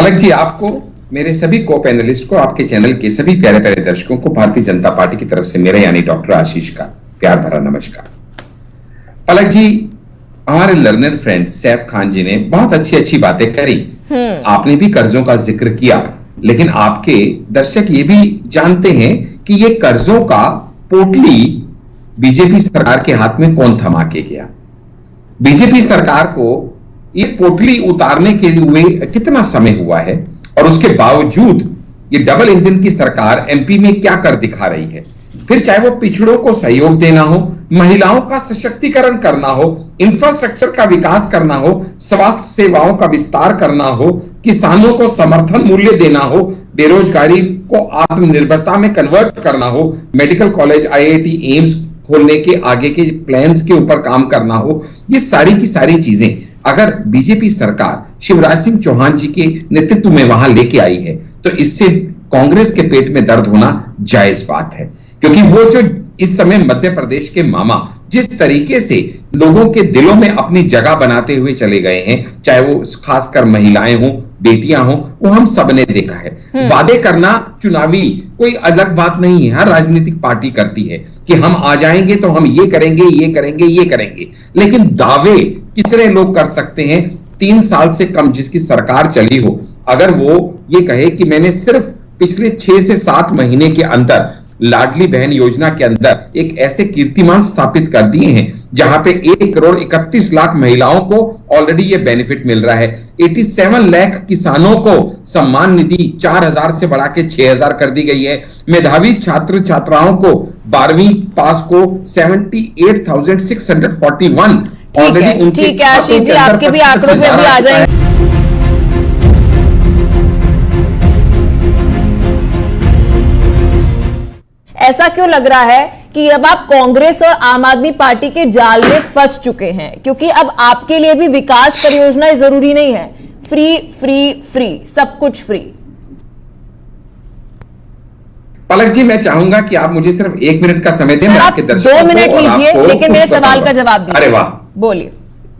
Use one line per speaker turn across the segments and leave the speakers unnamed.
पलक जी, आपको, मेरे सभी को पैनलिस्ट को, आपके चैनल के सभी प्यारे प्यारे दर्शकों को भारतीय जनता पार्टी की तरफ से मेरे यानी डॉक्टर आशीष का प्यार भरा नमस्कार। पलक जी, हमारे लर्नर फ्रेंड सैफ खान जी ने बहुत अच्छी अच्छी बातें करी। आपने भी कर्जों का जिक्र किया, लेकिन आपके दर्शक ये भी जानते हैं कि ये कर्जों का पोटली बीजेपी सरकार के हाथ में कौन थमा के गया। बीजेपी सरकार को ये पोटली उतारने के लिए कितना समय हुआ है, और उसके बावजूद ये डबल इंजन की सरकार एमपी में क्या कर दिखा रही है। फिर चाहे वो पिछड़ों को सहयोग देना हो, महिलाओं का सशक्तिकरण करना हो, इंफ्रास्ट्रक्चर का विकास करना हो, स्वास्थ्य सेवाओं का विस्तार करना हो, किसानों को समर्थन मूल्य देना हो, बेरोजगारी को आत्मनिर्भरता में कन्वर्ट करना हो, मेडिकल कॉलेज, आईआईटी, एम्स खोलने के आगे के प्लान्स के ऊपर काम करना हो, ये सारी की सारी चीजें अगर बीजेपी सरकार शिवराज सिंह चौहान जी के नेतृत्व में वहां लेके आई है, तो इससे कांग्रेस के पेट में दर्द होना जायज बात है। क्योंकि वो जो इस समय मध्य प्रदेश के मामा जिस तरीके से लोगों के दिलों में अपनी जगह बनाते हुए चले गए हैं, चाहे वो खासकर महिलाएं हों, बेटियां हों, वो हम सबने देखा है। वादे करना चुनावी कोई अलग बात नहीं है, हर राजनीतिक पार्टी करती है कि हम आ जाएंगे तो हम ये करेंगे, ये करेंगे, ये करेंगे। लेकिन दावे कितने लोग कर सकते हैं? 3 साल से कम जिसकी सरकार चली हो, अगर वो ये कहे कि मैंने सिर्फ पिछले 6 से 7 महीने के अंदर लाडली बहन योजना के अंदर एक ऐसे कीर्तिमान स्थापित कर दिए हैं जहां पे 1,31,00,000 महिलाओं को ऑलरेडी ये बेनिफिट मिल रहा है। 87 लाख किसानों को सम्मान निधि 4,000 से बढ़ा के 6,000 कर दी गई है। मेधावी छात्र छात्राओं को 12वीं पास को 78,641 ऑलरेडी उनके।
ठीक है आशीष जी, आपके भी आंकड़ों पे अभी आ जाएंगे। ऐसा क्यों लग रहा है कि अब आप कांग्रेस और आम आदमी पार्टी के जाल में फंस चुके हैं? क्योंकि अब आपके लिए भी विकास परियोजनाएं जरूरी नहीं है, फ्री फ्री फ्री, सब कुछ फ्री।
पलक जी, मैं चाहूंगा कि आप मुझे सिर्फ 1 मिनट का समय दें।
सर, आप 2 मिनट लीजिए, लेकिन मेरे सवाल का जवाब दीजिए।
अरे वाह,
बोलिए।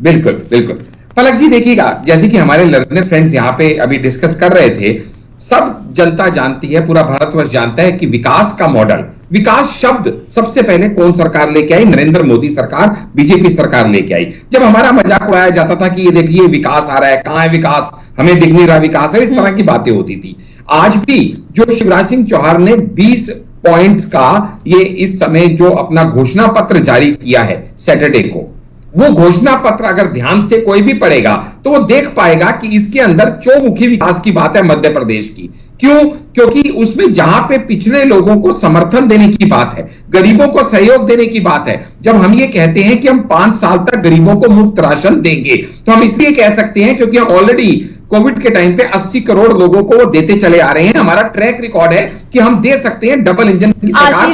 बिल्कुल बिल्कुल। पलक जी देखिएगा, जैसे कि हमारे लर्नर फ्रेंड्स यहां पे अभी डिस्कस कर रहे थे, सब जनता जानती है, पूरा भारतवर्ष जानता है कि विकास का मॉडल, विकास शब्द सबसे पहले कौन सरकार लेके आई? नरेंद्र मोदी सरकार, बीजेपी सरकार लेके आई। जब हमारा मजाक उड़ाया जाता था कि ये देखिए विकास आ रहा है, कहां है विकास, हमें दिख नहीं रहा विकास है, इस तरह की बातें होती थी। आज भी जो शिवराज सिंह चौहान ने 20 पॉइंट्स का ये इस समय जो अपना घोषणा पत्र जारी किया है सैटरडे को, वो घोषणा पत्र अगर ध्यान से कोई भी पढ़ेगा तो वो देख पाएगा कि इसके अंदर चौमुखी विकास की बात है मध्य प्रदेश की। क्यों? क्योंकि उसमें जहां पे पिछड़े लोगों को समर्थन देने की बात है, गरीबों को सहयोग देने की बात है। जब हम ये कहते हैं कि हम 5 साल तक गरीबों को मुफ्त राशन देंगे, तो हम इसलिए कह सकते हैं क्योंकि हम ऑलरेडी कोविड के टाइम पे 80 करोड़ लोगों को वो देते चले आ रहे हैं। हमारा ट्रैक रिकॉर्ड है कि हम दे सकते हैं। डबल इंजन की सरकार।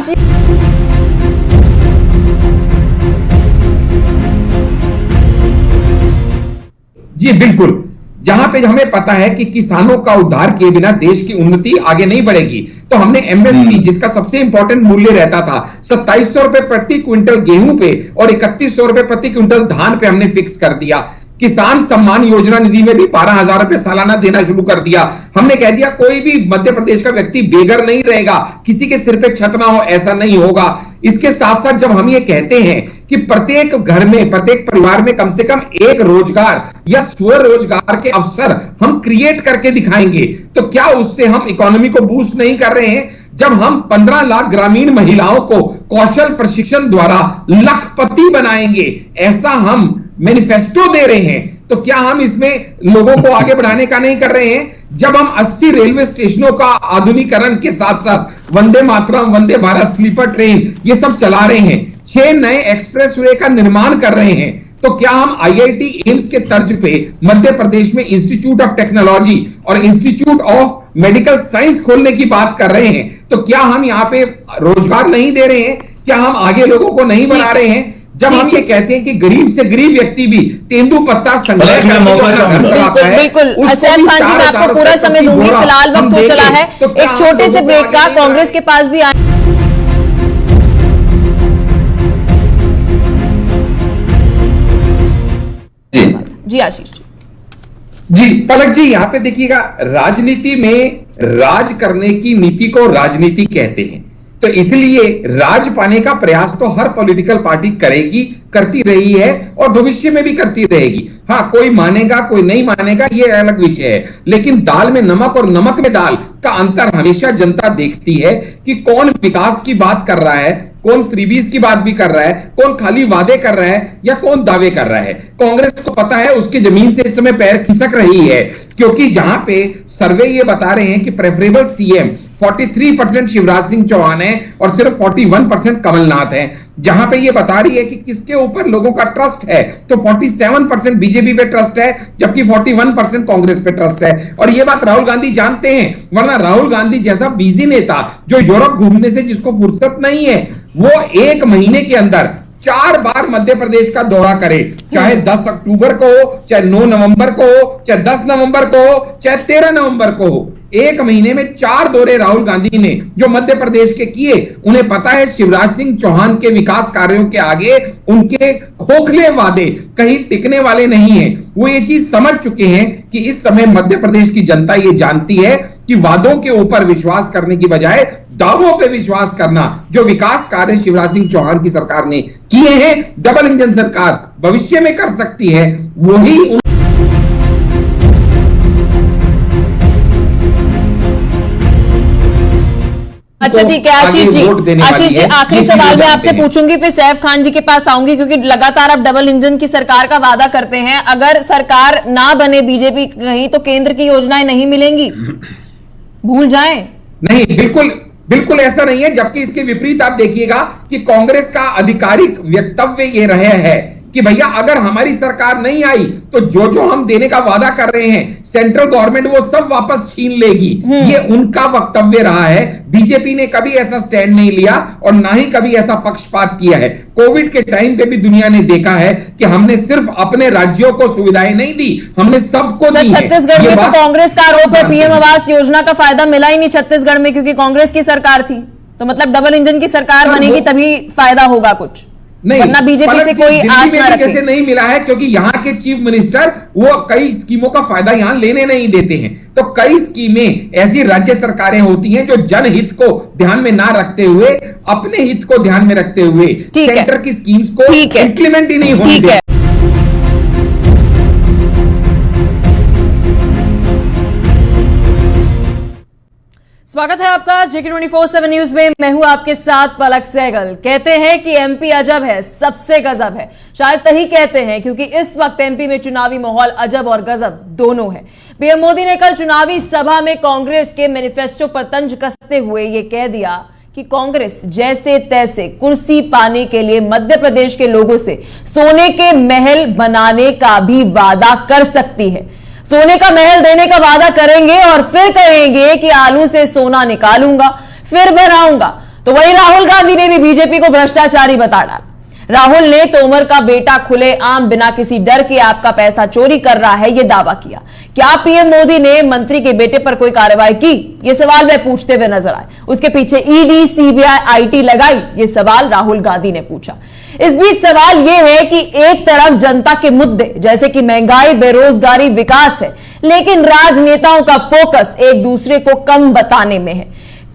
जी बिल्कुल, जहां पे हमें पता है कि किसानों का उद्धार किए बिना देश की उन्नति आगे नहीं बढ़ेगी, तो हमने एमएसपी, जिसका सबसे इंपॉर्टेंट मूल्य रहता था 2700 रुपए प्रति क्विंटल गेहूं पे और 3100 रुपए प्रति क्विंटल धान पे, हमने फिक्स कर दिया। किसान सम्मान योजना निधि में भी 12,000 रुपए सालाना देना शुरू कर दिया। हमने कह दिया कोई भी मध्य प्रदेश का व्यक्ति बेघर नहीं रहेगा, किसी के सिर पे छत ना हो, ऐसा नहीं होगा। इसके साथ साथ जब हम ये कहते हैं कि प्रत्येक घर में, प्रत्येक परिवार में कम से कम एक रोजगार या स्वरोजगार के अवसर हम क्रिएट करके दिखाएंगे, तो क्या उससे हम इकोनॉमी को बूस्ट नहीं कर रहे हैं? जब हम 15 लाख ग्रामीण महिलाओं को कौशल प्रशिक्षण द्वारा लखपति बनाएंगे, ऐसा हम मैनिफेस्टो दे रहे हैं, तो क्या हम इसमें लोगों को आगे बढ़ाने का नहीं कर रहे हैं? जब हम 80 रेलवे स्टेशनों का आधुनिकीकरण के साथ साथ वंदे मातरम, वंदे भारत स्लीपर ट्रेन ये सब चला रहे हैं, 6 नए एक्सप्रेसवे का निर्माण कर रहे हैं, तो क्या हम आईआईटी, एम्स के तर्ज पे मध्य प्रदेश में इंस्टीट्यूट ऑफ टेक्नोलॉजी और इंस्टीट्यूट ऑफ मेडिकल साइंस खोलने की बात कर रहे हैं? तो क्या हम यहाँ पे रोजगार नहीं दे रहे हैं? क्या हम आगे लोगों को नहीं बढ़ा रहे हैं? जब हम ये कहते हैं कि गरीब से गरीब व्यक्ति भी तेंदुपत्ता संग्रह
बिल्कुल सैफ खान जी, मैं आपको पूरा समय दूंगी, फिलहाल वक्त हो चला है एक छोटे से ब्रेक का। कांग्रेस के पास भी जी आशीष जी।
जी पलक जी, यहां पे देखिएगा, राजनीति में राज करने की नीति को राजनीति कहते हैं। तो इसलिए राज पाने का प्रयास तो हर पॉलिटिकल पार्टी करेगी, करती रही है और भविष्य में भी करती रहेगी। हाँ, कोई मानेगा कोई नहीं मानेगा, ये अलग विषय है, लेकिन दाल में नमक और नमक में दाल का अंतर हमेशा जनता देखती है कि कौन विकास की बात कर रहा है, कौन फ्रीबीज की बात भी कर रहा है, कौन खाली वादे कर रहा है या कौन दावे कर रहा है। कांग्रेस को पता है उसकी जमीन से इस समय पैर खिसक रही है, क्योंकि जहां पे सर्वे ये बता रहे हैं कि प्रेफरेबल सीएम 43% शिवराज सिंह चौहान है और सिर्फ 41% कमलनाथ है। जहां पे ये बता रही है कि किसके ऊपर लोगों का ट्रस्ट है, तो 47% बीजेपी पे ट्रस्ट है, जबकि 41% कांग्रेस पे ट्रस्ट है। और ये बात राहुल गांधी जानते हैं, वरना राहुल गांधी जैसा बिजी नेता जो यूरोप घूमने से जिसको फुर्सत नहीं है, वो 1 महीने के अंदर 4 बार मध्य प्रदेश का दौरा करे, चाहे 10 अक्टूबर को हो, चाहे 9 नवंबर को हो, चाहे 10 नवंबर को हो, चाहे 13 नवंबर को हो। 1 महीने में 4 दौरे राहुल गांधी ने जो मध्य प्रदेश के किए, उन्हें पता है शिवराज सिंह चौहान के विकास कार्यों के आगे उनके खोखले वादे कहीं टिकने वाले नहीं हैं। वो ये चीज समझ चुके हैं कि इस समय मध्य प्रदेश की जनता ये जानती है कि वादों के ऊपर विश्वास करने की बजाय दावों पे विश्वास करना, जो विकास कार्य शिवराज सिंह चौहान की सरकार ने किए हैं, डबल इंजन सरकार भविष्य में कर सकती है, वही
अच्छा ठीक है आशीष जी, आखिरी सवाल मैं आपसे पूछूंगी, फिर सैफ खान जी के पास आऊंगी, क्योंकि लगातार आप डबल इंजन की सरकार का वादा करते हैं। अगर सरकार ना बने बीजेपी कहीं, तो केंद्र की योजनाएं नहीं मिलेंगी, भूल जाएं?
नहीं, बिल्कुल ऐसा नहीं है। जबकि इसके विपरीत आप देखिएगा कि कांग्रेस का आधिकारिक वक्तव्य ये रहे है कि भैया अगर हमारी सरकार नहीं आई तो जो हम देने का वादा कर रहे हैं सेंट्रल गवर्नमेंट वो सब वापस छीन लेगी। ये उनका वक्तव्य रहा है। बीजेपी ने कभी ऐसा स्टैंड नहीं लिया और ना ही कभी ऐसा पक्षपात किया है। कोविड के टाइम पे भी दुनिया ने देखा है कि हमने सिर्फ अपने राज्यों को सुविधाएं नहीं दी, हमने सबको दी है।
छत्तीसगढ़ में तो कांग्रेस का आरोप है पीएम आवास योजना का फायदा मिला ही नहीं छत्तीसगढ़ में, क्योंकि कांग्रेस की सरकार थी। तो मतलब डबल इंजन की सरकार बनेगी तभी फायदा होगा कुछ,
नहीं,
वरना बीजेपी से कोई आस ना रखे।
जैसे नहीं मिला है, क्योंकि यहाँ के चीफ मिनिस्टर वो कई स्कीमों का फायदा यहाँ लेने नहीं देते हैं। तो कई स्कीमें ऐसी राज्य सरकारें होती हैं जो जनहित को ध्यान में ना रखते हुए, अपने हित को ध्यान में रखते हुए सेंटर की स्कीम्स को इंप्लीमेंट ही नहीं होने देते।
स्वागत है आपका जेके 24/7 न्यूज में। मैं हूं आपके साथ पलक सहगल। कहते हैं कि एमपी अजब है, सबसे गजब है। शायद सही कहते हैं, क्योंकि इस वक्त एमपी में चुनावी माहौल अजब और गजब दोनों है। पीएम मोदी ने कल चुनावी सभा में कांग्रेस के मैनिफेस्टो पर तंज कसते हुए यह कह दिया कि कांग्रेस जैसे तैसे कुर्सी पाने के लिए मध्य प्रदेश के लोगों से सोने के महल बनाने का भी वादा कर सकती है। सोने का महल देने का वादा करेंगे और फिर कहेंगे कि आलू से सोना निकालूंगा फिर बनाऊंगा। तो वही राहुल गांधी ने भी बीजेपी को भ्रष्टाचारी बता डाला। राहुल ने तोमर का बेटा खुलेआम बिना किसी डर के आपका पैसा चोरी कर रहा है, यह दावा किया। क्या पीएम मोदी ने मंत्री के बेटे पर कोई कार्रवाई की, यह सवाल वे पूछते हुए नजर आए। उसके पीछे ईडी, सीबीआई, आईटी लगाई, यह सवाल राहुल गांधी ने पूछा। इस बीच सवाल यह है कि एक तरफ जनता के मुद्दे जैसे कि महंगाई, बेरोजगारी, विकास है, लेकिन राजनेताओं का फोकस एक दूसरे को कम बताने में है।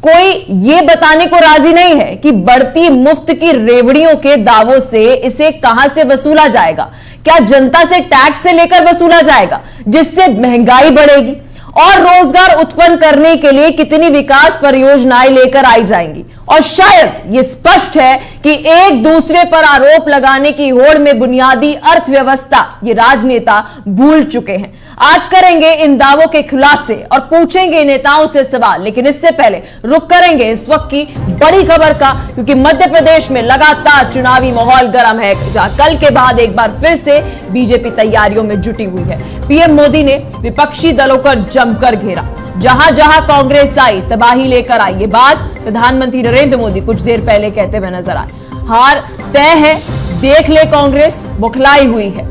कोई यह बताने को राजी नहीं है कि बढ़ती मुफ्त की रेवड़ियों के दावों से इसे कहां से वसूला जाएगा। क्या जनता से टैक्स से लेकर वसूला जाएगा, जिससे महंगाई बढ़ेगी, और रोजगार उत्पन्न करने के लिए कितनी विकास परियोजनाएं लेकर आई जाएंगी। और शायद यह स्पष्ट है कि एक दूसरे पर आरोप लगाने की होड़ में बुनियादी अर्थव्यवस्था ये राजनेता भूल चुके हैं। आज करेंगे इन दावों के खुलासे और पूछेंगे नेताओं से सवाल, लेकिन इससे पहले रुक करेंगे इस वक्त की बड़ी खबर का, क्योंकि मध्य प्रदेश में लगातार चुनावी माहौल गर्म है, जहां कल के बाद एक बार फिर से बीजेपी तैयारियों में जुटी हुई है। पीएम मोदी ने विपक्षी दलों को जमकर घेरा। जहां जहां कांग्रेस आई तबाही लेकर आई, ये बात प्रधानमंत्री नरेंद्र मोदी कुछ देर पहले कहते हुए नजर आए। हार तय है, देख ले कांग्रेस बौखलाई हुई है।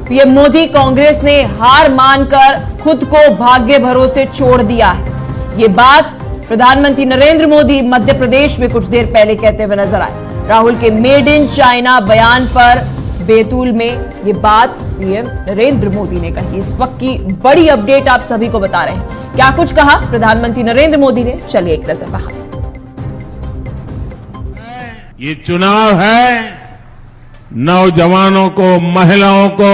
पीएम मोदी, कांग्रेस ने हार मानकर खुद को भाग्य भरोसे छोड़ दिया है। ये बात प्रधानमंत्री नरेंद्र मोदी मध्य प्रदेश में कुछ देर पहले कहते हुए नजर आए। राहुल के मेड इन चाइना बयान पर बैतूल में ये बात पीएम नरेंद्र मोदी ने कही। इस वक्त की बड़ी अपडेट आप सभी को बता रहे हैं। क्या कुछ कहा प्रधानमंत्री नरेंद्र मोदी ने, चलिए एक नजर वहां।
ये चुनाव है नौजवानों को, महिलाओं को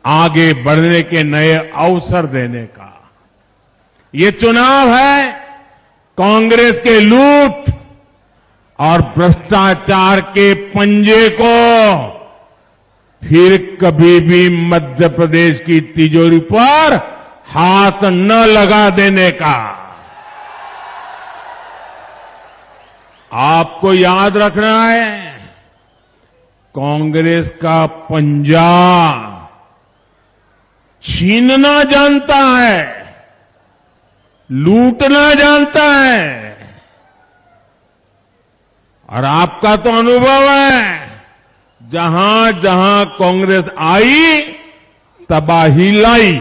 आगे बढ़ने के नए अवसर देने का। ये चुनाव है कांग्रेस के लूट और भ्रष्टाचार के पंजे को फिर कभी भी मध्य प्रदेश की तिजोरी पर हाथ न लगा देने का। आपको याद रखना है, कांग्रेस का पंजा छीनना जानता है, लूटना जानता है। और आपका तो अनुभव है, जहां जहां कांग्रेस आई तबाही लाई।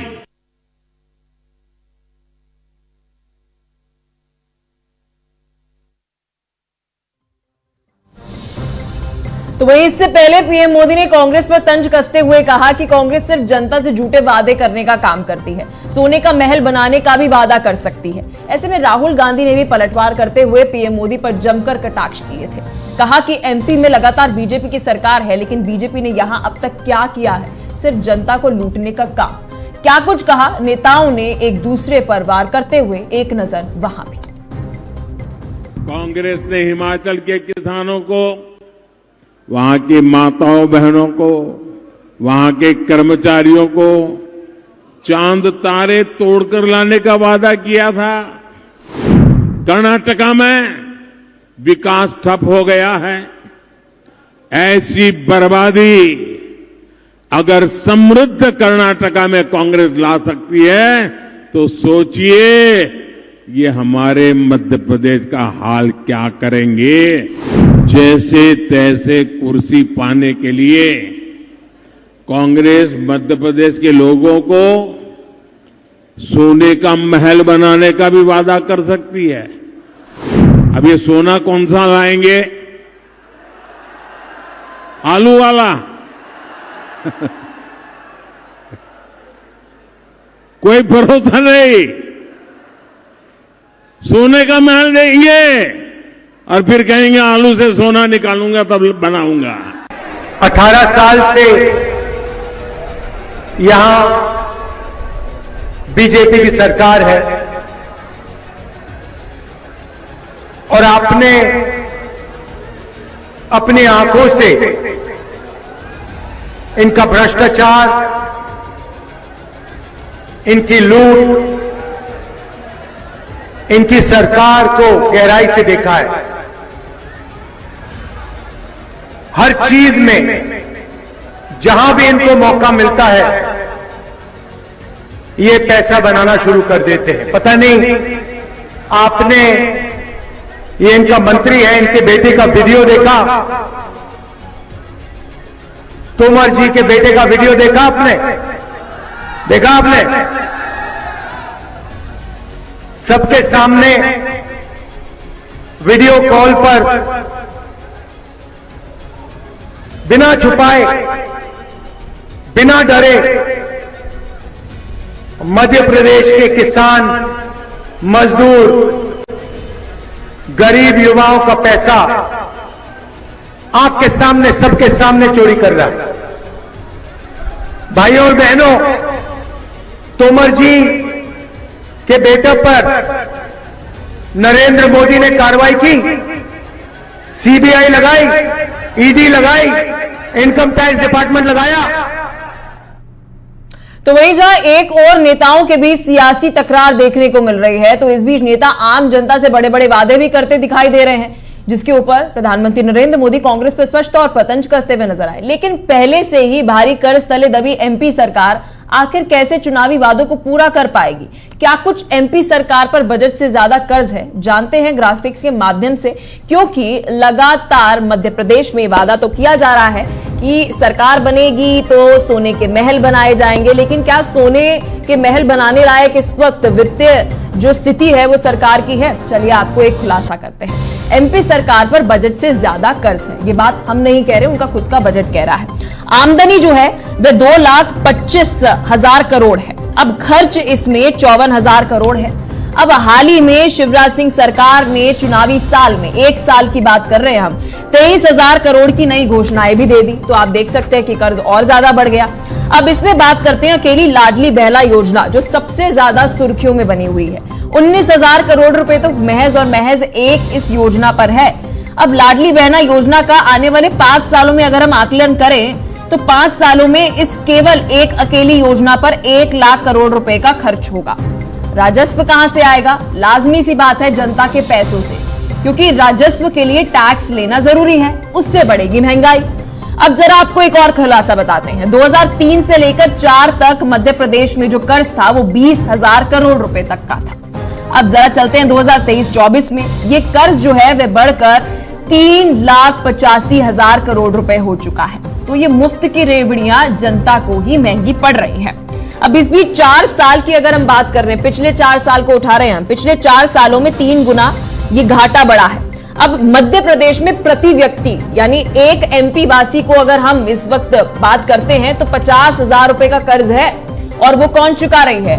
तो वहीं इससे पहले पीएम मोदी ने कांग्रेस पर तंज कसते हुए कहा कि कांग्रेस सिर्फ जनता से झूठे वादे करने का काम करती है, सोने का महल बनाने का भी वादा कर सकती है। ऐसे में राहुल गांधी ने भी पलटवार करते हुए पीएम मोदी पर जमकर कटाक्ष किए थे। कहा कि एमपी में लगातार बीजेपी की सरकार है, लेकिन बीजेपी ने यहां अब तक क्या किया है, सिर्फ जनता को लूटने का काम। क्या कुछ कहा नेताओं ने एक दूसरे पर वार करते हुए, एक नजर वहां भी।
कांग्रेस ने हिमाचल के किसानों को, वहां की माताओं बहनों को, वहां के कर्मचारियों को चांद तारे तोड़कर लाने का वादा किया था। कर्नाटका में विकास ठप हो गया है। ऐसी बर्बादी अगर समृद्ध कर्नाटका में कांग्रेस ला सकती है तो सोचिए ये हमारे मध्य प्रदेश का हाल क्या करेंगे। जैसे तैसे कुर्सी पाने के लिए कांग्रेस मध्य प्रदेश के लोगों को सोने का महल बनाने का भी वादा कर सकती है। अब ये सोना कौन सा लाएंगे? आलू वाला? कोई भरोसा नहीं। सोने का महल देंगे और फिर कहेंगे आलू से सोना निकालूंगा तब बनाऊंगा।
18 साल से यहां बीजेपी की सरकार है और आपने अपनी आंखों से इनका भ्रष्टाचार, इनकी लूट, इनकी सरकार को गहराई से देखा है। हर चीज में जहां भी इनको मौका मिलता है ये पैसा बनाना शुरू कर देते हैं। पता नहीं आपने, ये इनका मंत्री है, इनके बेटे का वीडियो देखा? तोमर जी के बेटे का वीडियो देखा आपने? देखा आपने? सबके सामने वीडियो कॉल पर बिना छुपाए, बिना डरे मध्य प्रदेश के किसान, मजदूर, गरीब युवाओं का पैसा आपके सामने, सबके सामने चोरी कर रहा है। भाइयों और बहनों, तोमर जी के बेटे पर नरेंद्र मोदी ने कार्रवाई की, सीबीआई लगाई, ईडी लगाई, इनकम टैक्स डिपार्टमेंट लगाया।
तो वहीं जहां एक और नेताओं के बीच सियासी तकरार देखने को मिल रही है, तो इस बीच नेता आम जनता से बड़े बड़े वादे भी करते दिखाई दे रहे हैं, जिसके ऊपर प्रधानमंत्री नरेंद्र मोदी कांग्रेस पर स्पष्ट तौर पर तंज कसते हुए नजर आए। लेकिन पहले से ही भारी कर्ज तले दबी एमपी सरकार आखिर कैसे चुनावी वादों को पूरा कर पाएगी? क्या कुछ एमपी सरकार पर बजट से ज्यादा कर्ज है? जानते हैं ग्राफिक्स के माध्यम से, क्योंकि लगातार मध्य प्रदेश में वादा तो किया जा रहा है कि सरकार बनेगी तो सोने के महल बनाए जाएंगे, लेकिन क्या सोने के महल बनाने लायक इस वक्त वित्तीय जो स्थिति है वो सरकार की है। चलिए आपको एक खुलासा करते हैं। एमपी सरकार पर बजट से ज्यादा कर्ज है, ये बात हम नहीं कह रहे, उनका खुद का बजट कह रहा है। आमदनी जो है वह 2,25,000 करोड़ है, अब खर्च इसमें 54,000 करोड़ है। अब हाल ही में शिवराज सिंह सरकार ने चुनावी साल में, एक साल की बात कर रहे हैं हम, 23,000 करोड़ की नई घोषणाएं भी दे दी, तो आप देख सकते हैं कि कर्ज और ज्यादा बढ़ गया। अब इसमें बात करते हैं अकेली लाडली बहना योजना, जो सबसे ज्यादा सुर्खियों में बनी हुई है। 19,000 करोड़ रुपए तो महज और महज एक इस योजना पर है। अब लाडली बहना योजना का आने वाले 5 सालों में अगर हम आकलन करें तो 5 सालों में इस केवल एक अकेली योजना पर 1 लाख करोड़ रुपए का खर्च होगा। राजस्व कहां से आएगा? लाजमी सी बात है, जनता के पैसों से, क्योंकि राजस्व के लिए टैक्स लेना जरूरी है, उससे बढ़ेगी महंगाई। अब जरा आपको एक और खुलासा बताते हैं। 2003 से लेकर 4 तक मध्य प्रदेश में जो कर्ज था वो 20,000 करोड़ रुपए तक का था। अब जरा चलते हैं 2023-24 में, ये कर्ज जो है वह बढ़कर 3,85,000 करोड़ रुपए हो चुका है। तो ये मुफ्त की रेवड़ियां जनता को ही महंगी पड़ रही हैं। अब इस बीच 4 साल की अगर हम बात कर रहे हैं, पिछले 4 साल को उठा रहे हैं हम, पिछले 4 सालों में 3 गुना ये घाटा बढ़ा है। अब मध्य प्रदेश में प्रति व्यक्ति यानी एक एमपी वासी को अगर हम इस वक्त बात करते हैं तो 50,000 रुपए का कर्ज है, और वो कौन चुका रही है?